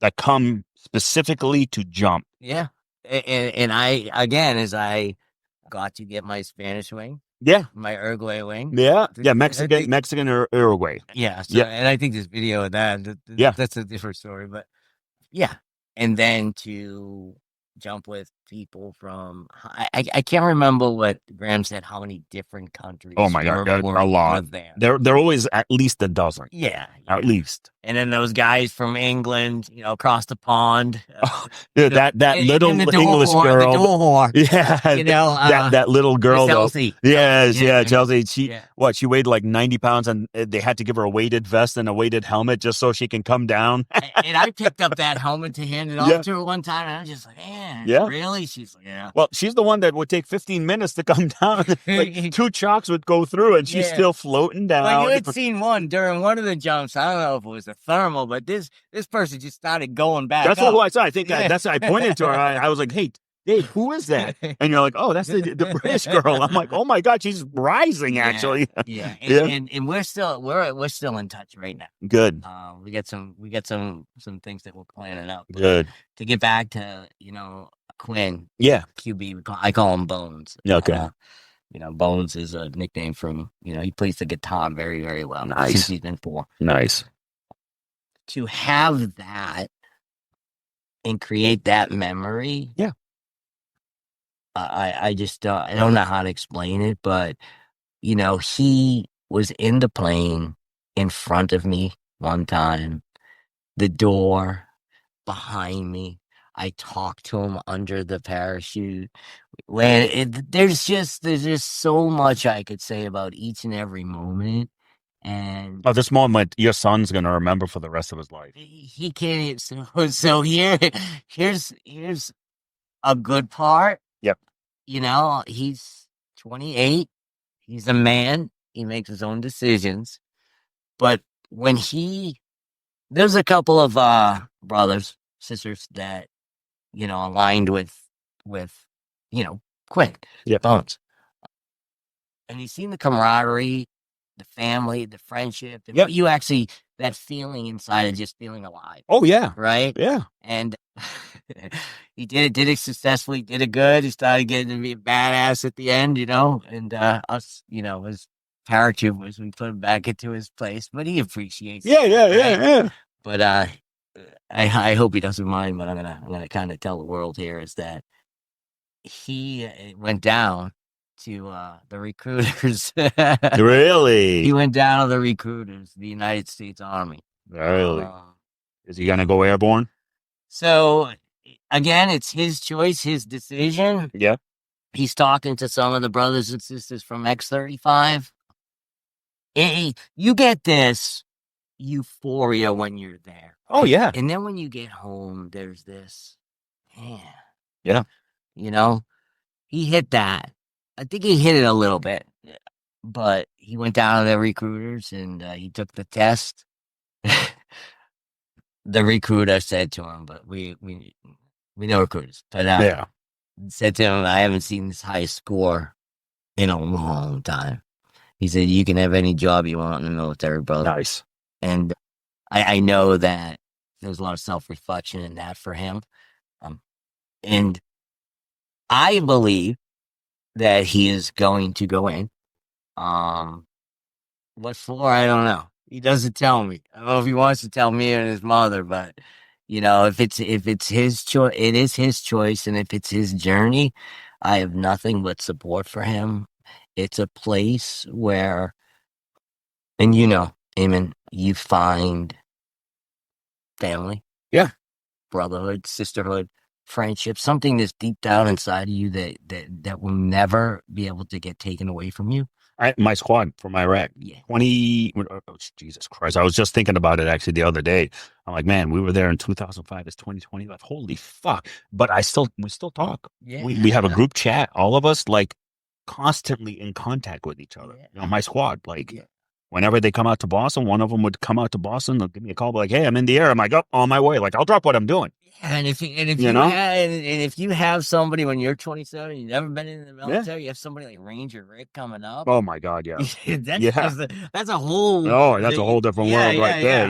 that come specifically to jump. Yeah. And I, again, as I got to get my Spanish wing. Yeah. My Uruguay wing. Yeah. Yeah. Mexican or Uruguay. Yeah. So, and I think this video of that's a different story, but yeah. And then to jump with people from, I can't remember what Graham said, how many different countries. Oh my God. A lot. They're always at least a dozen. Yeah. At least. And then those guys from England, you know, across the pond. That little English girl. Yeah. You know, that little girl. Chelsea. Chelsea. She weighed like 90 pounds and they had to give her a weighted vest and a weighted helmet just so she can come down. And I picked up that helmet to hand it off to her one time. And I was just like, man, really? She's like, yeah. Well, she's the one that would take 15 minutes to come down. Like 2 chocks would go through and she's still floating down. Well, you had seen one during one of the jumps. I don't know if it was a thermal, but this person just started going back. That's what I saw. I think that's I pointed to her. I was like, hey, Dave, who is that? And you're like, oh, that's the British girl. I'm like, oh my God, she's rising actually. Yeah. And we're still in touch right now. Good. We got some things that we're planning out. Good. To get back to, you know, Quinn. Yeah. QB. I call him Bones. Okay. You know, Bones is a nickname from, you know, he plays the guitar very, very well. Nice. Since he's been 4. Nice. To have that and create that memory. Yeah. I just I don't know how to explain it, but you know, he was in the plane in front of me one time, the door behind me. I talked to him under the parachute. There's just so much I could say about each and every moment. And this moment your son's gonna remember for the rest of his life. He can't. So here's a good part. Yep. You know, he's 28. He's a man. He makes his own decisions. But when there's a couple of brothers, sisters that, you know, aligned with you know, Quinn. Yeah. Bones. And he's seen the camaraderie, the family, the friendship, what you actually that feeling inside of just feeling alive. Oh yeah. Right. Yeah. And he did it successfully, did it good. He started getting to be a badass at the end, and us, as paratroopers, we put him back into his place, but he appreciates it. Yeah. Right? But I hope he doesn't mind, but I'm gonna kind of tell the world here is that he went down to the recruiters. Really? He went down to the recruiters, the United States Army. Really? Is he gonna go airborne? So again, it's his choice, his decision. Yeah. He's talking to some of the brothers and sisters from X-35. You get this euphoria when you're there. Oh yeah. And then when you get home, there's this, man. Yeah. He hit that. I think he hit it a little bit, but he went down to the recruiters and he took the test. The recruiter said to him, but we know recruiters, but said to him, I haven't seen this high score in a long time. He said, you can have any job you want in the military, brother. Nice. And I know that there's a lot of self-reflection in that for him. And I believe that he is going to go in. What for? I don't know. He doesn't tell me. I don't know if he wants to tell me and his mother, but if it's his choice, it is his choice, and if it's his journey, I have nothing but support for him. It's a place where, and Eamon, you find family, brotherhood, sisterhood, friendship, something that's deep down inside of you that will never be able to get taken away from you. My squad from Iraq, 20. Oh, Jesus Christ! I was just thinking about it actually the other day. I'm like, man, we were there in 2005. It's 2025. Holy fuck! But we still talk. Yeah. We have a group chat. All of us like constantly in contact with each other. My squad, whenever they come out to Boston, one of them would come out to Boston. They'll give me a call, like, hey, I'm in the air. I'm like, oh, on my way. Like, I'll drop what I'm doing. And if you have somebody when you're 27, you've never been in the military, you have somebody like Ranger Rick coming up. Oh my God, yeah. That's a whole. That's a whole different world right there.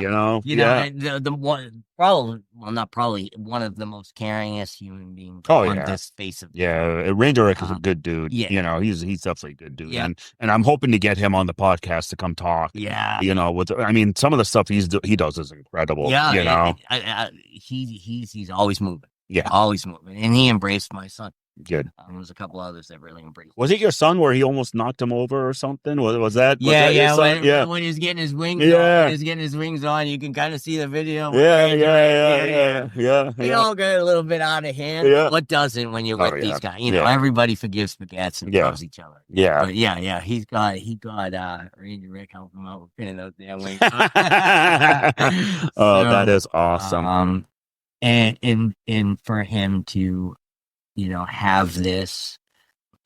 Not probably one of the most caringest human beings on this face of. Yeah, Ranger Rick is a good dude. Yeah, he's definitely a good dude. Yeah. And I'm hoping to get him on the podcast to come talk. Yeah. Some of the stuff he does is incredible. Yeah. He's always moving. Yeah. Always moving. And he embraced my son. Good. There was a couple others that really embraced. Was it your son where he almost knocked him over or something? Was that? When he was getting his wings on, you can kind of see the video. Yeah. They all get a little bit out of hand. Yeah. What doesn't when you're with these guys? Everybody forgives spaghetti and loves each other. Yeah. But he got Ranger Rick helping him out with pinning those damn wings. That is awesome. And for him to have this,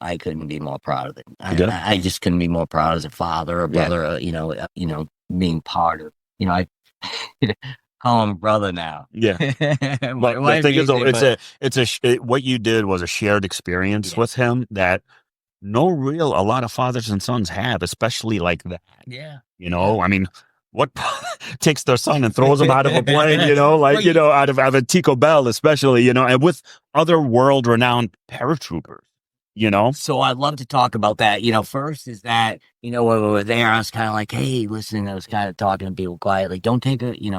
I couldn't be more proud of it. I just couldn't be more proud as a father or brother. Being part of. I call him brother now. Yeah. But the thing is, what you did was a shared experience with him that a lot of fathers and sons have, especially like that. Yeah. I mean, what takes their son and throws him out of a plane, out of a Tico Bell, especially, and with other world-renowned paratroopers, So I'd love to talk about that. First is that, when we were there, I was kind of like, hey, listen, I was kind of talking to people quietly. Don't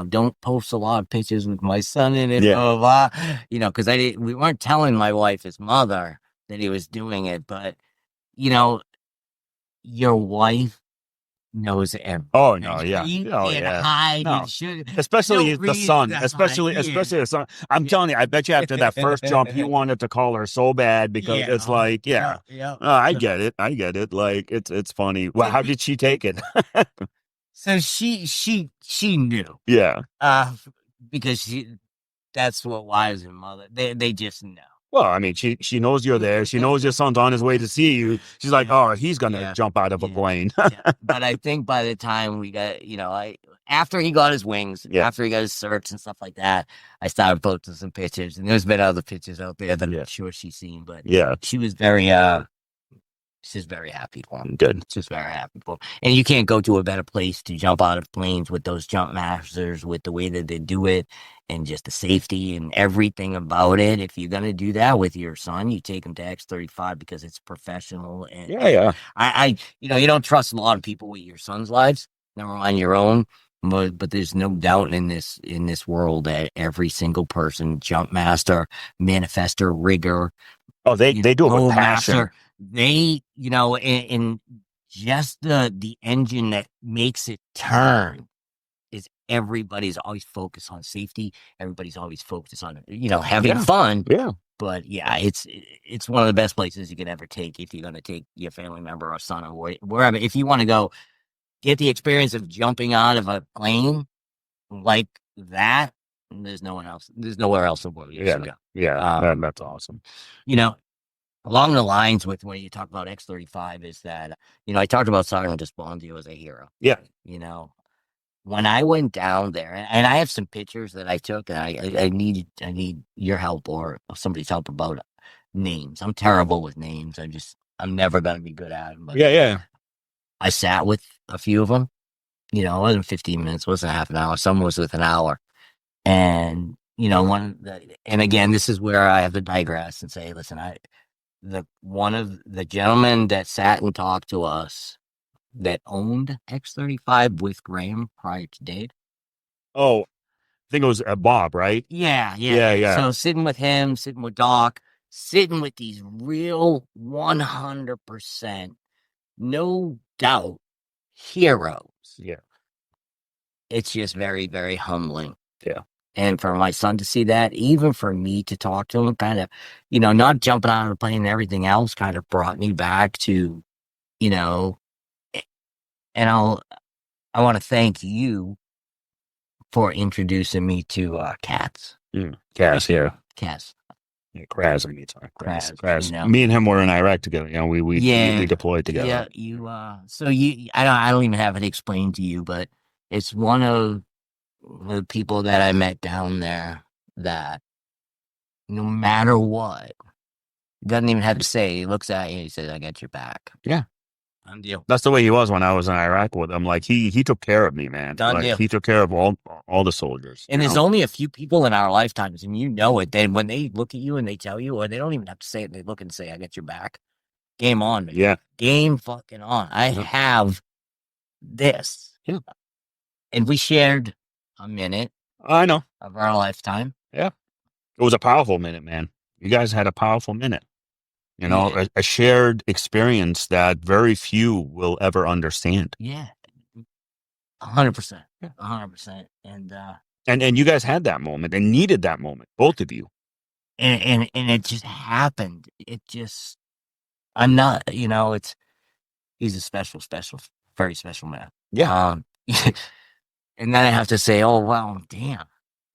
don't post a lot of pictures with my son in it, blah, blah, blah. Because we weren't telling my wife, his mother, that he was doing it, but, your wife knows everything. Oh no, yeah. Hide. No. Especially the son. Especially the son. I'm telling you, I bet you after that first jump, he wanted to call her so bad because it's like, I get it. Like it's funny. Well, how did she take it? So she knew. Yeah. Because that's what wives and mother they just know. Well, I mean, she knows you're there. She knows your son's on his way to see you. She's like, oh, he's going to jump out of a plane. But I think by the time we got, after he got his wings, after he got his certs and stuff like that, I started posting some pictures. And there's been other pictures out there that I'm sure she's seen. But she was very, It's just very happy for him. Good. It's just very happy for him. And you can't go to a better place to jump out of planes with those jump masters, with the way that they do it, and just the safety and everything about it. If you're gonna do that with your son, you take him to X35 because it's professional. And Yeah. you don't trust a lot of people with your son's lives, never mind your own. But there's no doubt in this world that every single person, jump master, manifester, rigger, they do it with passion. Master, they, and just the engine that makes it turn is everybody's always focused on safety. Everybody's always focused on, having fun. Yeah. But yeah, it's one of the best places you could ever take if you're going to take your family member or son or wherever. If you want to go get the experience of jumping out of a plane like that, there's nowhere else in the world you should go. Yeah, that's awesome. Along the lines with when you talk about X35 is that, I talked about Sergeant Despondio as a hero. Yeah. When I went down there, and I have some pictures that I took, and I need your help or somebody's help about names. I'm terrible with names. I'm never going to be good at them. But yeah. I sat with a few of them. It wasn't 15 minutes, it wasn't half an hour. Some was with an hour. And, and again, this is where I have to digress and say, listen, one of the gentlemen that sat and talked to us that owned X35 with Graham prior to Dave. Oh, I think it was Bob, right? Yeah. So sitting with him, sitting with Doc, sitting with these real 100%, no doubt, heroes. Yeah. It's just very, very humbling. Yeah. And for my son to see that, even for me to talk to him, kind of, not jumping out of the plane and everything else kind of brought me back to, and I want to thank you for introducing me to Cats. Cass, yeah. Cass. Yeah, Kraz, I mean, sorry. Kraz. Me and him were in Iraq together. We deployed together. Yeah, I don't even have it explained to you, but it's one of the people that I met down there that no matter what, doesn't even have to say, he looks at you, he says, I got your back. Yeah. Done deal. That's the way he was when I was in Iraq with him. Like he took care of me, man. Done deal. He took care of all the soldiers. And there's only a few people in our lifetimes, and it, then when they look at you and they tell you, or they don't even have to say it, they look and say, I got your back. Game on, man. Yeah. Game fucking on. I have this. Yeah. And we shared a minute. I know. Of our lifetime. Yeah. It was a powerful minute, man. You guys had a powerful minute. A shared experience that very few will ever understand. Yeah. 100%. 100%. And you guys had that moment and needed that moment, both of you. And it just happened. I'm not, he's a special, very special man. Yeah. And then I have to say, oh, wow, damn.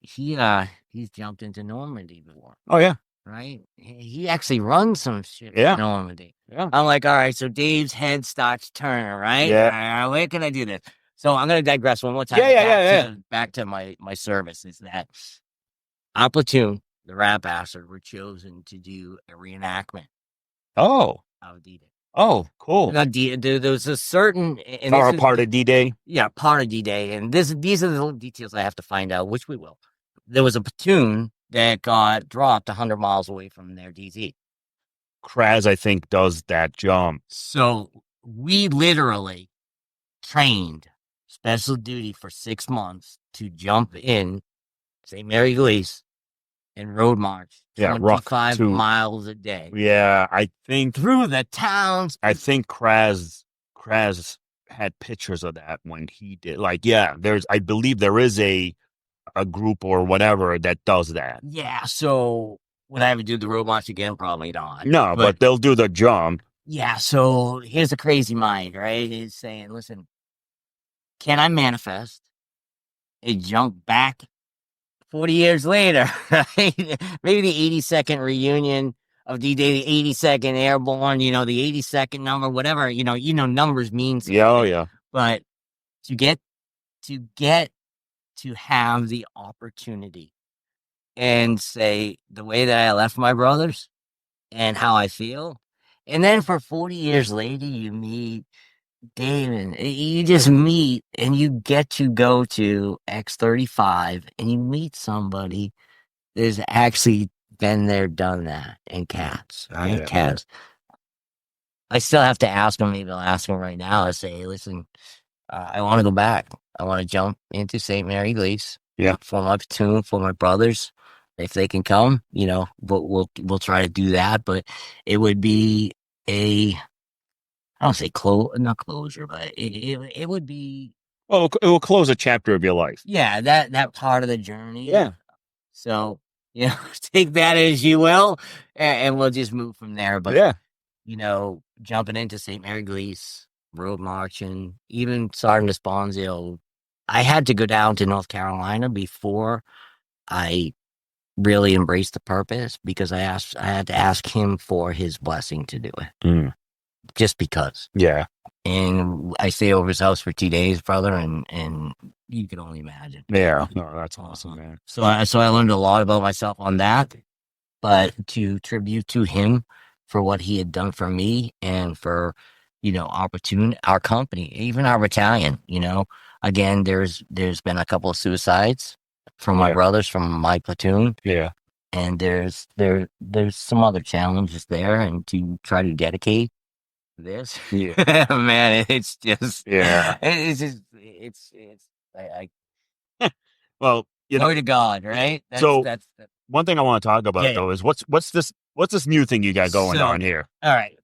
He's jumped into Normandy before. Oh, yeah. Right? He actually runs some shit in Normandy. Yeah. I'm like, all right, so Dave's head starts turning, right? Yeah. All right, where can I do this? So I'm going to digress one more time. Back to my service is that our platoon, the Rat Bastard, were chosen to do a reenactment. Oh. Of D-Day. Oh, cool. Now, there was a certain... part of D-Day? Yeah, part of D-Day. And these are the little details I have to find out, which we will. There was a platoon that got dropped 100 miles away from their DZ. Kraz, I think, does that jump. So we literally trained special duty for 6 months to jump in St. Mary Glees and road march 25 miles a day. Yeah, I think through the towns. I think Kraz had pictures of that when he did. Like, yeah, I believe there is a group or whatever that does that. Yeah, so would I ever do the road march again? Probably not. No, but they'll do the jump. Yeah, so here's a crazy mind, right? Is saying, listen, can I manifest a jump back 40 years later, right? Maybe the 82nd reunion of D-Day, the 82nd Airborne, the 82nd number, whatever, numbers mean something. Yeah, oh yeah. But to get to have the opportunity and say the way that I left my brothers and how I feel And then for 40 years later, you meet Damon. You just meet and you get to go to X35 and you meet somebody that's actually been there, done that in cats, right? Yeah. Cats. I still have to ask him. Maybe I'll ask him right now. I say, hey, listen, I want to go back. I want to jump into St. Mary Lease. Yeah. For my platoon, for my brothers, if they can come, we'll try to do that. But it would be I don't say not closure, but it would be. Well, it will close a chapter of your life. Yeah, that part of the journey. Yeah. So take that as you will, and we'll just move from there. But jumping into St. Mary Lease, road marching, even Sergeant Esponzio, I had to go down to North Carolina before I really embraced the purpose because I had to ask him for his blessing to do it. Just because. Yeah. And I stayed over his house for 2 days, brother, and you can only imagine. Yeah. No, that's awesome, man. So I learned a lot about myself on that, but to tribute to him for what he had done for me and for, our company, even our battalion, again, there's been a couple of suicides from my brothers, from my platoon. Yeah. And there's some other challenges there, and to try to dedicate this, man, it's just, it's just, I well, glory to God, right? That's one thing I want to talk about though is what's this new thing you got going on here? All right,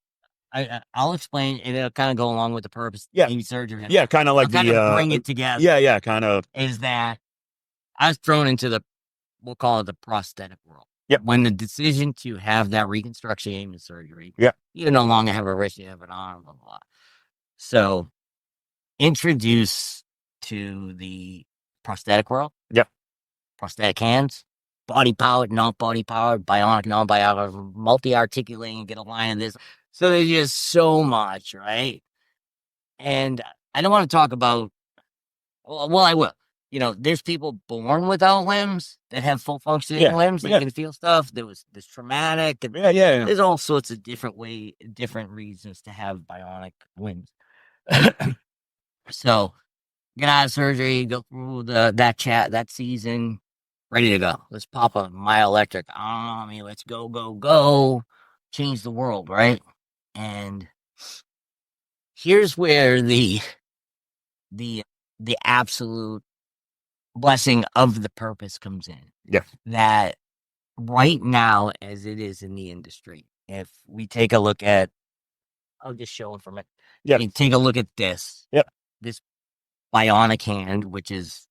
I'll explain, and it'll kind of go along with the purpose. Surgery. Yeah, kind of like kind of bring it together. Yeah, kind of. Is that I was thrown into we'll call it the prosthetic world. Yep. When the decision to have that reconstruction aim and surgery, you no longer have a wrist, you have an arm, blah, blah, blah. So, introduce to the prosthetic world. Yep. Prosthetic hands, body powered, not body powered, bionic, non bionic, multi articulating, get a line of this. So there's just so much, right? And I don't want to talk about. Well, I will. There's people born without limbs that have full functioning limbs that can feel stuff. There's traumatic. And there's all sorts of different reasons to have bionic limbs. So, get out of surgery, go through that season, ready to go. Let's pop a myoelectric army. Let's go, change the world, right? And here's where the absolute blessing of the purpose comes in. Yeah. That right now, as it is in the industry, if we take a look at, I'll just show them from it. Yeah. Take a look at this. Yep. This bionic hand, which is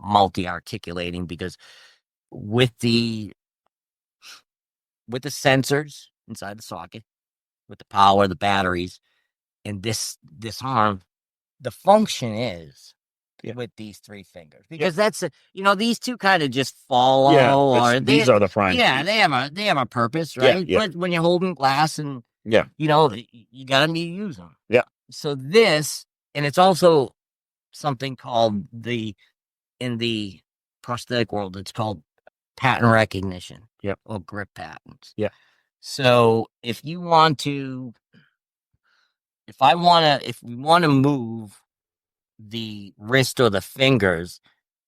multi-articulating, because with the sensors inside the socket, with the power, the batteries, and this arm, the function is with these three fingers, because that's these two kind of just follow. These are the front. Yeah, they have a purpose, right? Yeah. But when you're holding glass and you gotta use them. Yeah. So this, and it's also something called in the prosthetic world, it's called pattern recognition. Yep. Or grip patterns. Yeah. So if we want to move the wrist or the fingers,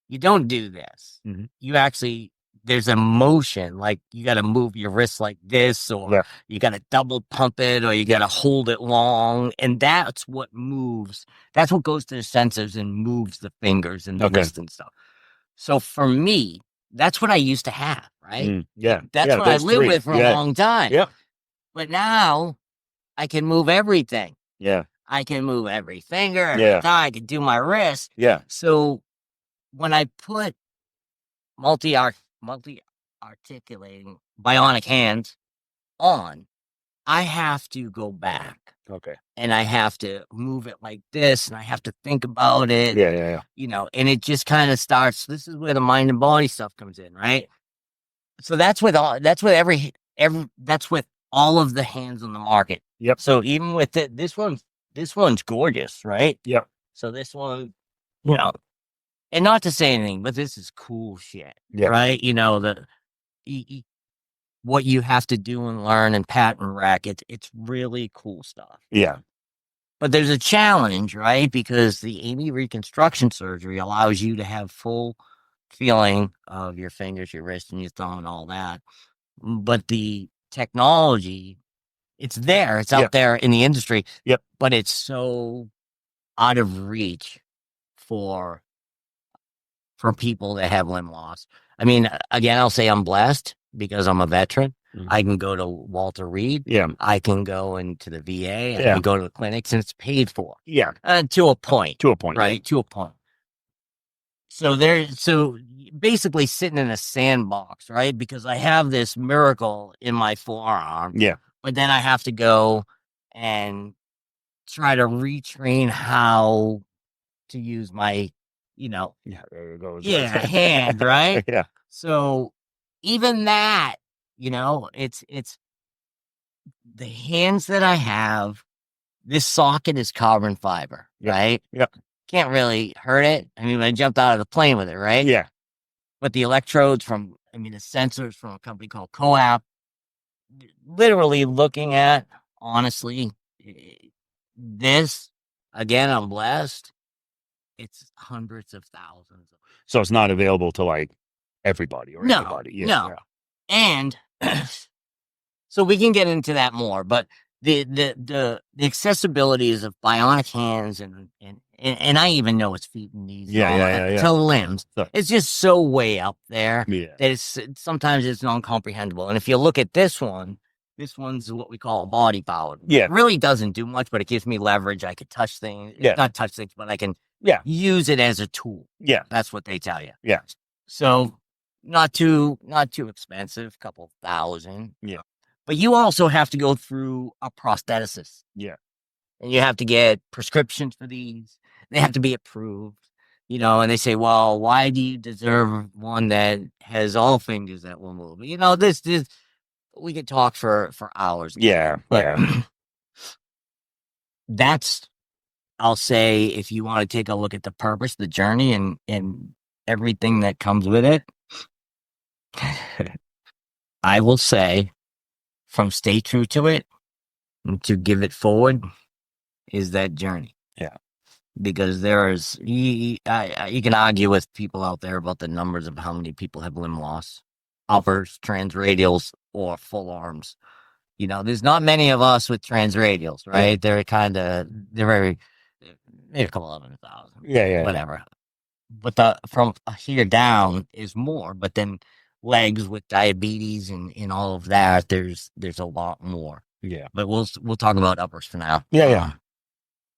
you don't do this. Mm-hmm. You actually, there's a motion, like you got to move your wrist like this, or you got to double pump it, or you got to hold it long. And that's what moves. That's what goes to the sensors and moves the fingers and the wrist and stuff. So for me, that's what I used to have, right? That's what I lived with for a long time. Yeah. But now I can move everything. Yeah. I can move every finger, every thigh. I can do my wrist. Yeah. So when I put multi-articulating bionic hands on, I have to go back. Okay. And I have to move it like this, and I have to think about it. Yeah. And it just kind of starts. This is where the mind and body stuff comes in, right? So that's with all of the hands on the market. Yep. So even with this one's gorgeous, right? Yep. So this one, and not to say anything, but this is cool shit, right? what you have to do and learn and pattern rack. It's really cool stuff. Yeah. But there's a challenge, right? Because the AV reconstruction surgery allows you to have full feeling of your fingers, your wrist, and your thumb and all that. But the technology, it's there. It's out there in the industry. Yep. But it's so out of reach for people that have limb loss. I mean, again, I'll say I'm blessed because I'm a veteran. Mm-hmm. I can go to Walter Reed. Yeah. I can go into the VA. I can go to the clinics, and it's paid for. Yeah. To a point. To a point. Right? To a point. So basically sitting in a sandbox, right? Because I have this miracle in my forearm. Yeah. But then I have to go and try to retrain how to use my, there it goes. Hand, right? Yeah. So even that, it's the hands that I have. This socket is carbon fiber, right? Yep. Can't really hurt it. I mean, I jumped out of the plane with it, right? Yeah. But the electrodes the sensors from a company called Coap, literally looking at, honestly, this, again, I'm blessed. It's hundreds of thousands. So it's not available to like everybody or anybody. Yeah, no. Yeah. And so we can get into that more, but the accessibilities of bionic hands and I even know it's feet and knees, to limbs. So, it's just so way up there that sometimes it's non-comprehensible. And if you look at this one's what we call a body power. Yeah, it really doesn't do much, but it gives me leverage. I could touch things. Yeah, not touch things, but I can use it as a tool. Yeah, that's what they tell you. Yeah, so not too expensive, couple $1,000. Yeah. But you also have to go through a prostheticist. Yeah. And you have to get prescriptions for these. They have to be approved, and they say, well, why do you deserve one that has all fingers that will move? This we could talk for hours. Yeah. But that's, I'll say, if you want to take a look at the purpose, the journey, and everything that comes with it, I will say, from stay true to it and to give it forward is that journey. Yeah. Because you can argue with people out there about the numbers of how many people have limb loss, uppers, transradials, or full arms. There's not many of us with transradials, right? Yeah. They're very, maybe a couple of 100,000. Yeah. Whatever. But from here down is more, but then legs with diabetes and all of that, there's a lot more. Yeah. But we'll talk about uppers for now. Yeah.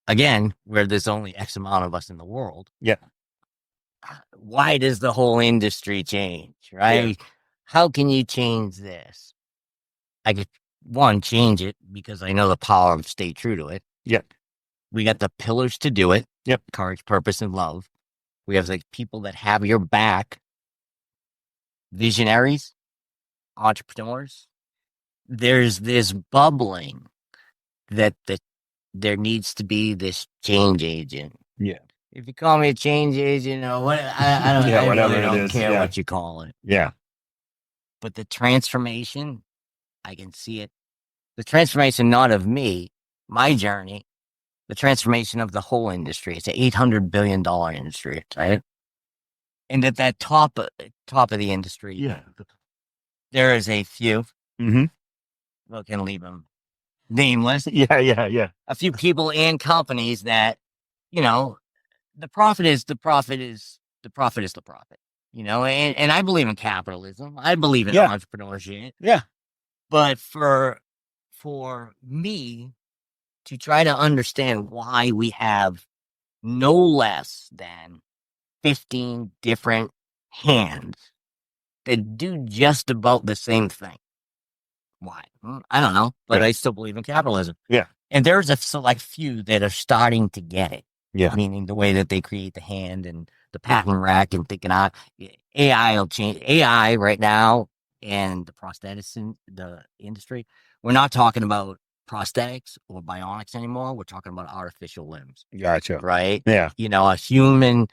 Again, where there's only X amount of us in the world. Yeah. Why does the whole industry change, right? Yeah. How can you change this? I could, change it because I know the power of stay true to it. Yep. We got the pillars to do it. Yep. Courage, purpose, and love. We have people that have your back. Visionaries, entrepreneurs. There's this bubbling that there needs to be this change agent. Yeah. If you call me a change agent or what, I don't, I really don't care what you call it. Yeah. But the transformation, I can see it. The transformation, not of me, my journey, the transformation of the whole industry. It's an $800 billion industry, right? And at that top of the industry, there is a few. Mm-hmm. We can leave them nameless. Yeah. A few people and companies that, the profit is the profit. And I believe in capitalism. I believe in entrepreneurship. Yeah. But for me to try to understand why we have no less than 15 different hands that do just about the same thing. Why? I don't know, but I still believe in capitalism. Yeah. And there's a select few that are starting to get it. Yeah. Meaning the way that they create the hand and the pattern rack and thinking AI will change. AI right now and the prosthetics in the industry, we're not talking about prosthetics or bionics anymore. We're talking about artificial limbs. Gotcha. Right? Yeah. A human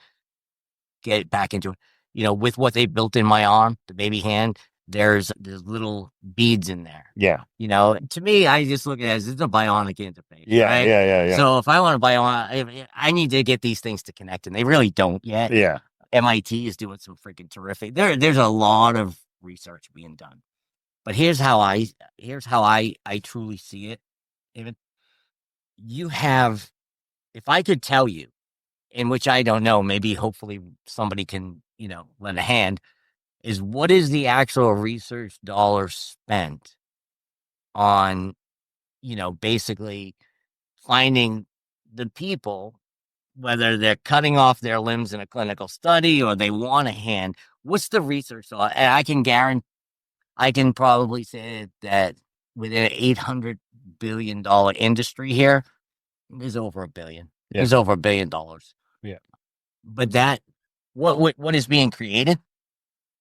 get back into it. With what they built in my arm, the baby hand, there's little beads in there. Yeah. To me, I just look at it as it's a bionic interface. Yeah, right? yeah. So if I want to bionic, I need to get these things to connect, and they really don't yet. Yeah. MIT is doing some freaking terrific. There's a lot of research being done, but here's how I truly see it. Even you have, if I could tell you, in which I don't know, maybe hopefully somebody can lend a hand, is what is the actual research dollar spent on basically finding the people, whether they're cutting off their limbs in a clinical study or they want a hand. What's the research on? And I can probably say that within an $800 billion industry here, there's over $1 billion. Yeah. There's over $1 billion. Yeah. But that, what is being created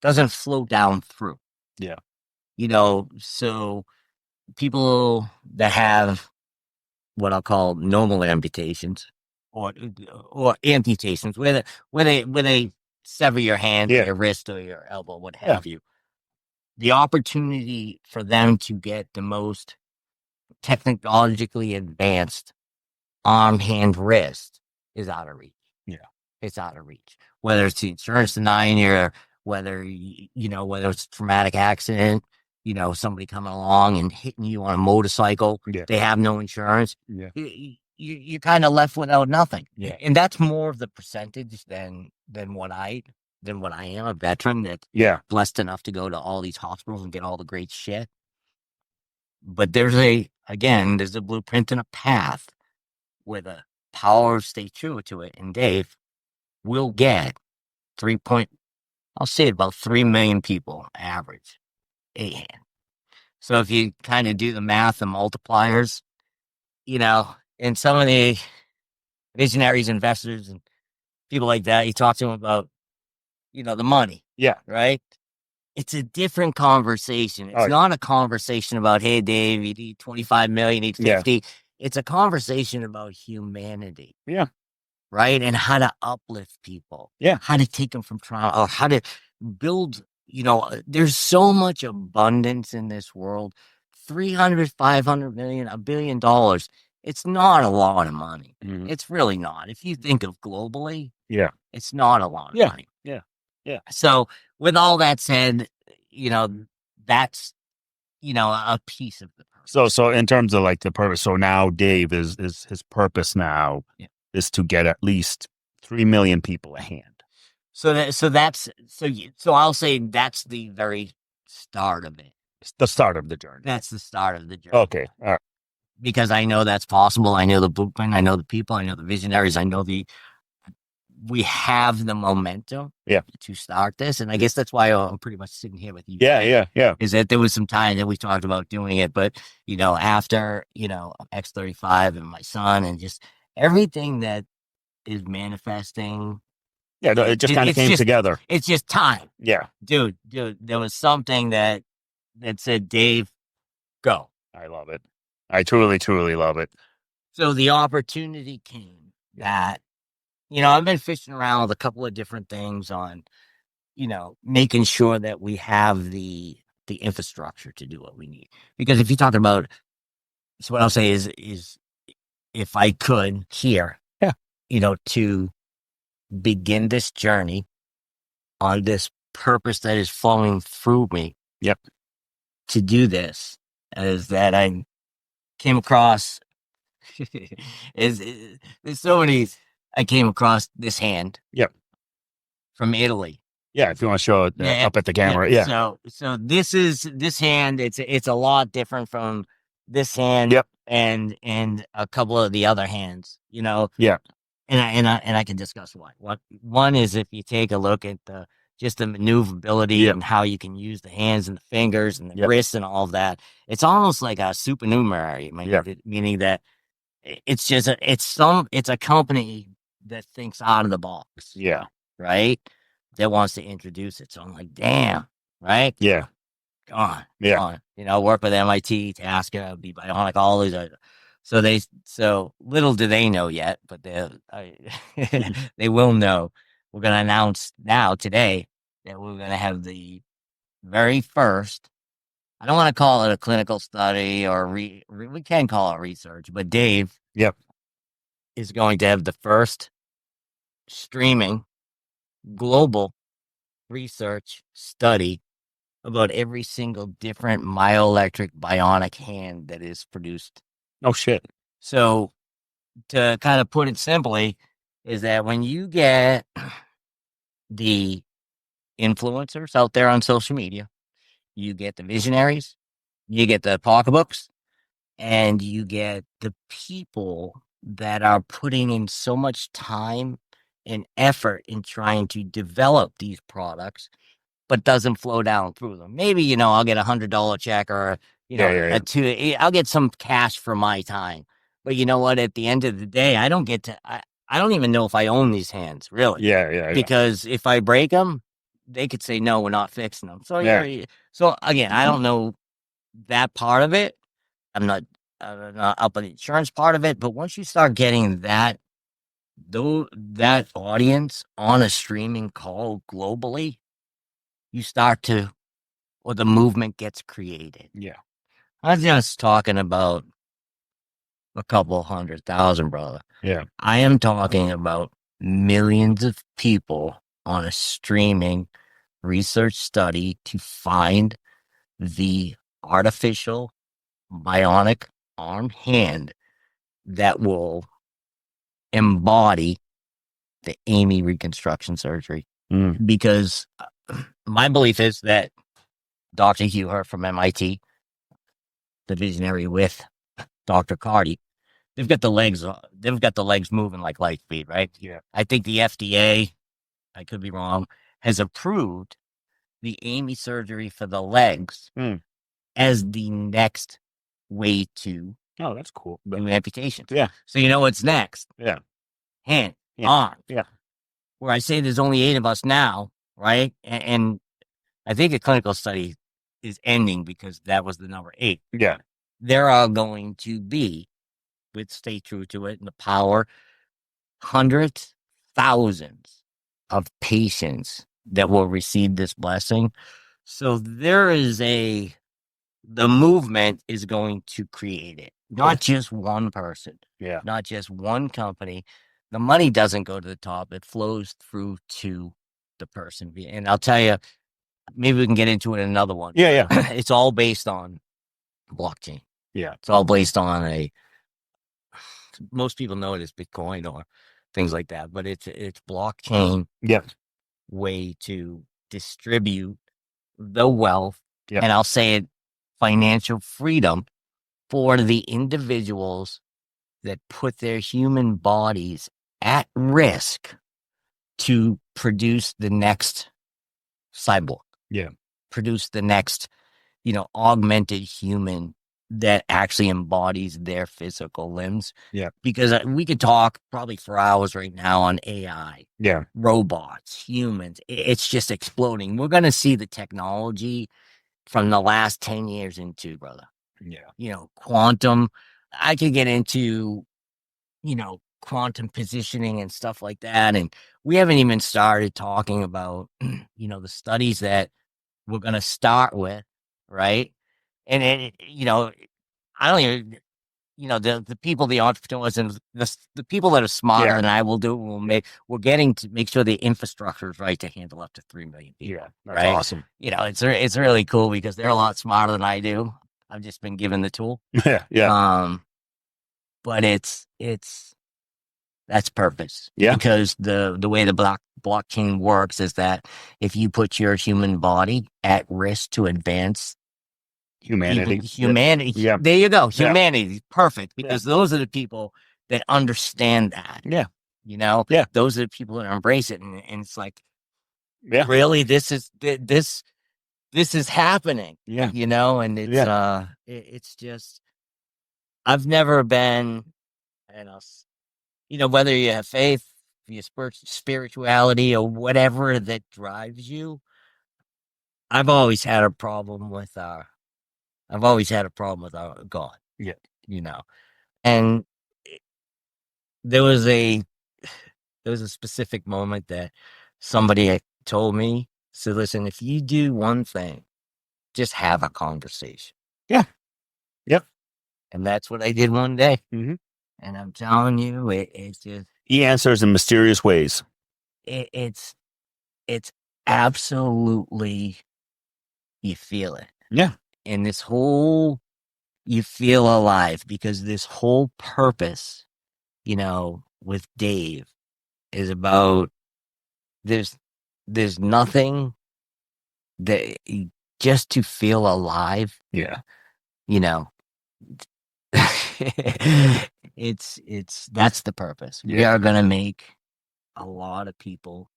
doesn't flow down through. Yeah. So people that have what I'll call normal amputations or amputations, where they sever your hand, or your wrist, or your elbow, what have you. The opportunity for them to get the most technologically advanced arm, hand, wrist is out of reach. Yeah, it's out of reach. Whether it's the insurance denying you, whether it's a traumatic accident, somebody coming along and hitting you on a motorcycle, they have no insurance. Yeah. You're kind of left without nothing. Yeah. And that's more of the percentage than what I am, a veteran that's blessed enough to go to all these hospitals and get all the great shit. But there's a blueprint and a path where the powers stay true to it. And Dave will get I'll say about 3 million people average a hand. So if you kind of do the math and multipliers, and some of the visionaries, investors, and people like that, you talk to them about, the money. Yeah. Right? It's a different conversation. It's not a conversation about, hey, Dave, you need 25 million, you need 50. Yeah. It's a conversation about humanity. Yeah. Right? And how to uplift people. Yeah. How to take them from trauma, or how to build, there's so much abundance in this world. 300, 500 million, $1 billion. It's not a lot of money. Mm-hmm. It's really not. If you think of globally, it's not a lot of money. Yeah. Yeah. So with all that said, that's, a piece of the purpose. So in terms of like the purpose, so now Dave is his purpose now is to get at least 3 million people a hand. So I'll say that's the very start of it. It's the start of the journey. That's the start of the journey. Okay. All right. Because I know that's possible. I know the blueprint. I know the people. I know the visionaries. I know we have the momentum to start this. And I guess that's why I'm pretty much sitting here with you. Yeah. Is that there was some time that we talked about doing it, but after, X35 and my son and just everything that is manifesting. Yeah, it just kind of came together. It's just time. Yeah. Dude, there was something that said, Dave, go. I love it. I truly, truly love it. So the opportunity came that, I've been fishing around with a couple of different things on, making sure that we have the infrastructure to do what we need. Because if you talk about, so what I'll say is if I could here, to begin this journey on this purpose that is flowing through me. Yep. To do this, is that I came across there's so many. I came across this hand. Yep. From Italy. Yeah, if you want to show it up at the camera. Yeah. So this hand. It's a lot different from this hand. Yep. And a couple of the other hands. Yeah. And I can discuss why. One is if you take a look at just the maneuverability and how you can use the hands and the fingers and the wrists and all of that. It's almost like a supernumerary, meaning that it's just it's a company that thinks out of the box. Yeah. Right. That wants to introduce it. So I'm like, damn. Right. Yeah. Come on. Work with MIT, Tasca, be bionic, all these other. So little do they know yet, but they will know. We're going to announce now today that we're going to have the very first, I don't want to call it a clinical study or we can call it research, but Dave is going to have the first streaming global research study about every single different myoelectric bionic hand that is produced. Oh, shit. So to kind of put it simply, is that when you get the influencers out there on social media, you get the visionaries, you get the pocketbooks, and you get the people that are putting in so much time and effort in trying to develop these products, but doesn't flow down through them. Maybe, I'll get $100 check or, I'll get some cash for my time. But you know what? At the end of the day, I don't get to, I don't even know if I own these hands, really. Yeah. Because if I break them, they could say, no, we're not fixing them. So, so again, I don't know that part of it. I'm not up on the insurance part of it. But once you start getting that audience on a streaming call globally, you start to, or the movement gets created. Yeah. I'm just talking about a couple 100,000, brother. Yeah. I am talking about millions of people on a streaming research study to find the artificial bionic arm hand that will embody the Amy reconstruction surgery. Because my belief is that Dr. Hugher from MIT, the visionary with Dr. Cardi, they've got the legs moving like light speed, right? Yeah. I think the FDA, I could be wrong, has approved the Amy surgery for the legs as the next way to that's cool. do amputations. Yeah. So you know what's next? Yeah. Hand, arm. Yeah. Where I say there's only 8 of us now, right? And I think a clinical study is ending because that was the number 8. Yeah. There are going to be, let's stay true to it, and the power, hundreds, thousands of patients that will receive this blessing. So the movement is going to create it, not just one person, not just one company. The money doesn't go to the top. It flows through to the person. And I'll tell you, maybe we can get into it in another one. Yeah. It's all based on blockchain. Yeah. It's all based on most people know it as Bitcoin or things like that, but it's blockchain way to distribute the wealth, and I'll say it, financial freedom for the individuals that put their human bodies at risk to produce the next cyborg. Yeah. Produce the next, augmented human that actually embodies their physical limbs. Yeah. Because we could talk probably for hours right now on AI. Yeah. Robots, humans. It's just exploding. We're going to see the technology from the last 10 years into, brother. Yeah. Quantum. I could get into, quantum positioning and stuff like that. And we haven't even started talking about, the studies that we're going to start with, right? And I don't even, the people, the entrepreneurs, and the people that are smarter than I we're getting to make sure the infrastructure is right to handle up to 3 million people. Yeah, that's awesome. It's really cool because they're a lot smarter than I do. I've just been given the tool. Yeah. But that's purpose. Yeah. Because the way the blockchain works is that if you put your human body at risk to advance humanity, yeah. There you go. Humanity, perfect. Because those are the people that understand that. Yeah. Those are the people that embrace it, and it's like, yeah, really, this is happening. Yeah. And it's it's just, I've never been, whether you have faith, your spirituality, or whatever that drives you. I've always had a problem with our God. Yeah. And there was a specific moment that somebody told me, so listen, if you do one thing just have a conversation. Yeah. Yep. And that's what I did one day. Mm-hmm. And I'm telling you, it's just... He answers in mysterious ways. It's absolutely, you feel it. Yeah. And this whole, you feel alive, because this whole purpose, with Dave is about, there's nothing that, just to feel alive. Yeah. It's that's the purpose. Yeah. We are going to make a lot of people,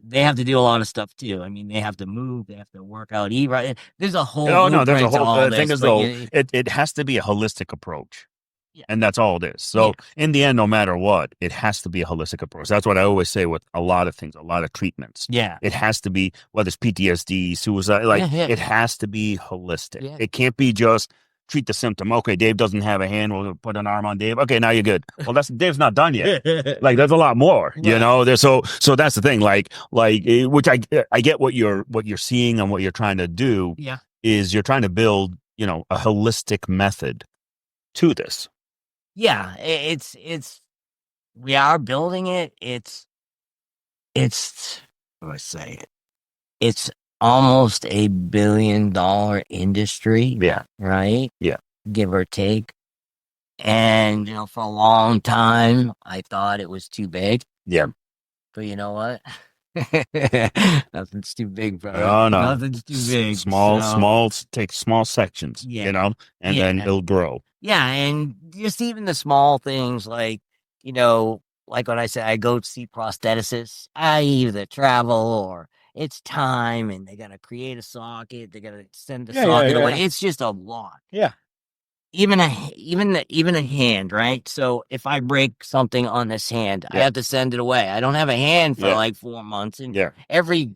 they have to do a lot of stuff too. I mean, they have to move, they have to work out, eat right. There's a whole there's a whole thing this, as though it has to be a holistic approach. Yeah. And that's all it is. So in the end, no matter what, it has to be a holistic approach. That's what I always say with a lot of things, a lot of treatments. Yeah. It has to be, whether it's PTSD, suicide, it has to be holistic. Yeah. It can't be just treat the symptom. Okay, Dave doesn't have a hand. We'll put an arm on Dave. Okay, now you're good. Well, Dave's not done yet. There's a lot more, right. So that's the thing. Which I get what you're seeing and what you're trying to do. Yeah. Is you're trying to build, a holistic method to this. Yeah, it's we are building it. It's how do I say it? It's almost $1 billion industry. Yeah. Right? Yeah. Give or take. And, for a long time, I thought it was too big. Yeah. But you know what? Nothing's too big, bro. Oh, no. Nothing's too big. Take small sections, and then it'll grow. Yeah, and just even the small things like when I said I go see prostheticists, I either travel or it's time and they got to create a socket, they got to send the socket away. It's just a lot. Yeah. Even a hand, right? So if I break something on this hand, I have to send it away. I don't have a hand for 4 months. And every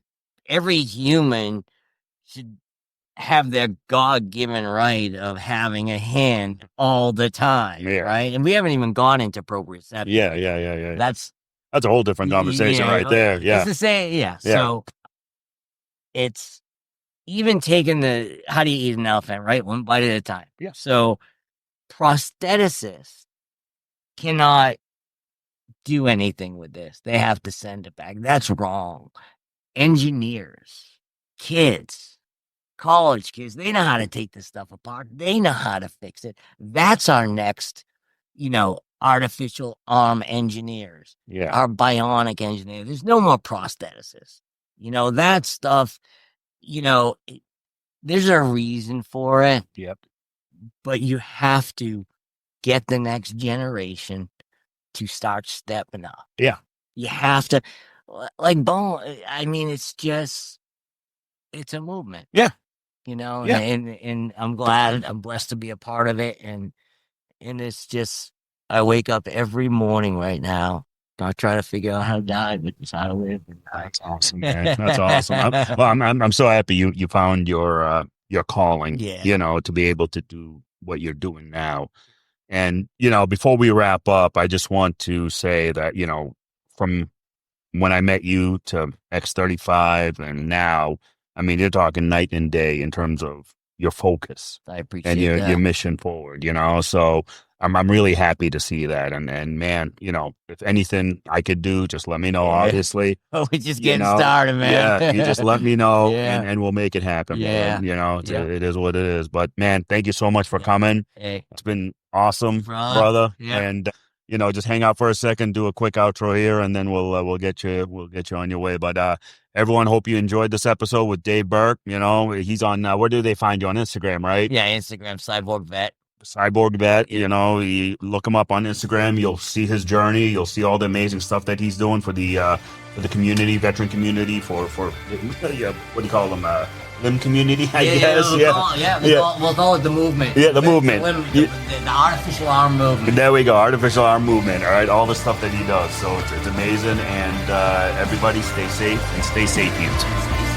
human should have their God-given right of having a hand all the time, right? And we haven't even gone into proprioception. Yeah. That's a whole different conversation right there. Yeah. It's the same, So it's even taking how do you eat an elephant, right? One bite at a time. Yeah. So prostheticists cannot do anything with this. They have to send it back. That's wrong. Engineers, kids, college kids, they know how to take this stuff apart. They know how to fix it. That's our next, artificial arm engineers. Yeah. Our bionic engineers. There's no more prostheticists. That stuff, there's a reason for it. Yep. But you have to get the next generation to start stepping up. Yeah. You have to, bone. I mean, it's a movement. Yeah. And I'm blessed to be a part of it. And it's just, I wake up every morning right now. I try to figure out how to die, but it's how to live. That's awesome, man. That's awesome. I'm so happy you found your calling, to be able to do what you're doing now. And, before we wrap up, I just want to say that, from when I met you to X35 and now, I mean, you're talking night and day in terms of your focus. I appreciate and your mission forward, So I'm really happy to see that. And man, if anything I could do, just let me know, obviously. Oh, we're just getting started, man. Yeah, you just let me know and we'll make it happen. Yeah. It is what it is. But man, thank you so much for coming. Hey. It's been awesome, brother. Yeah. And just hang out for a second, do a quick outro here, and then we'll get you on your way. But everyone, hope you enjoyed this episode with Dave Burke. He's on where do they find you on Instagram, right? Yeah, Instagram, Cyborg Vet. You look him up on Instagram. You'll see his journey. You'll see all the amazing stuff that he's doing for the community, veteran community, for what do you call them? Limb community, I guess. We'll call it the movement. Yeah, the movement. The artificial arm movement. There we go, artificial arm movement. All right, all the stuff that he does. So it's amazing. And everybody stay safe and stay sapient.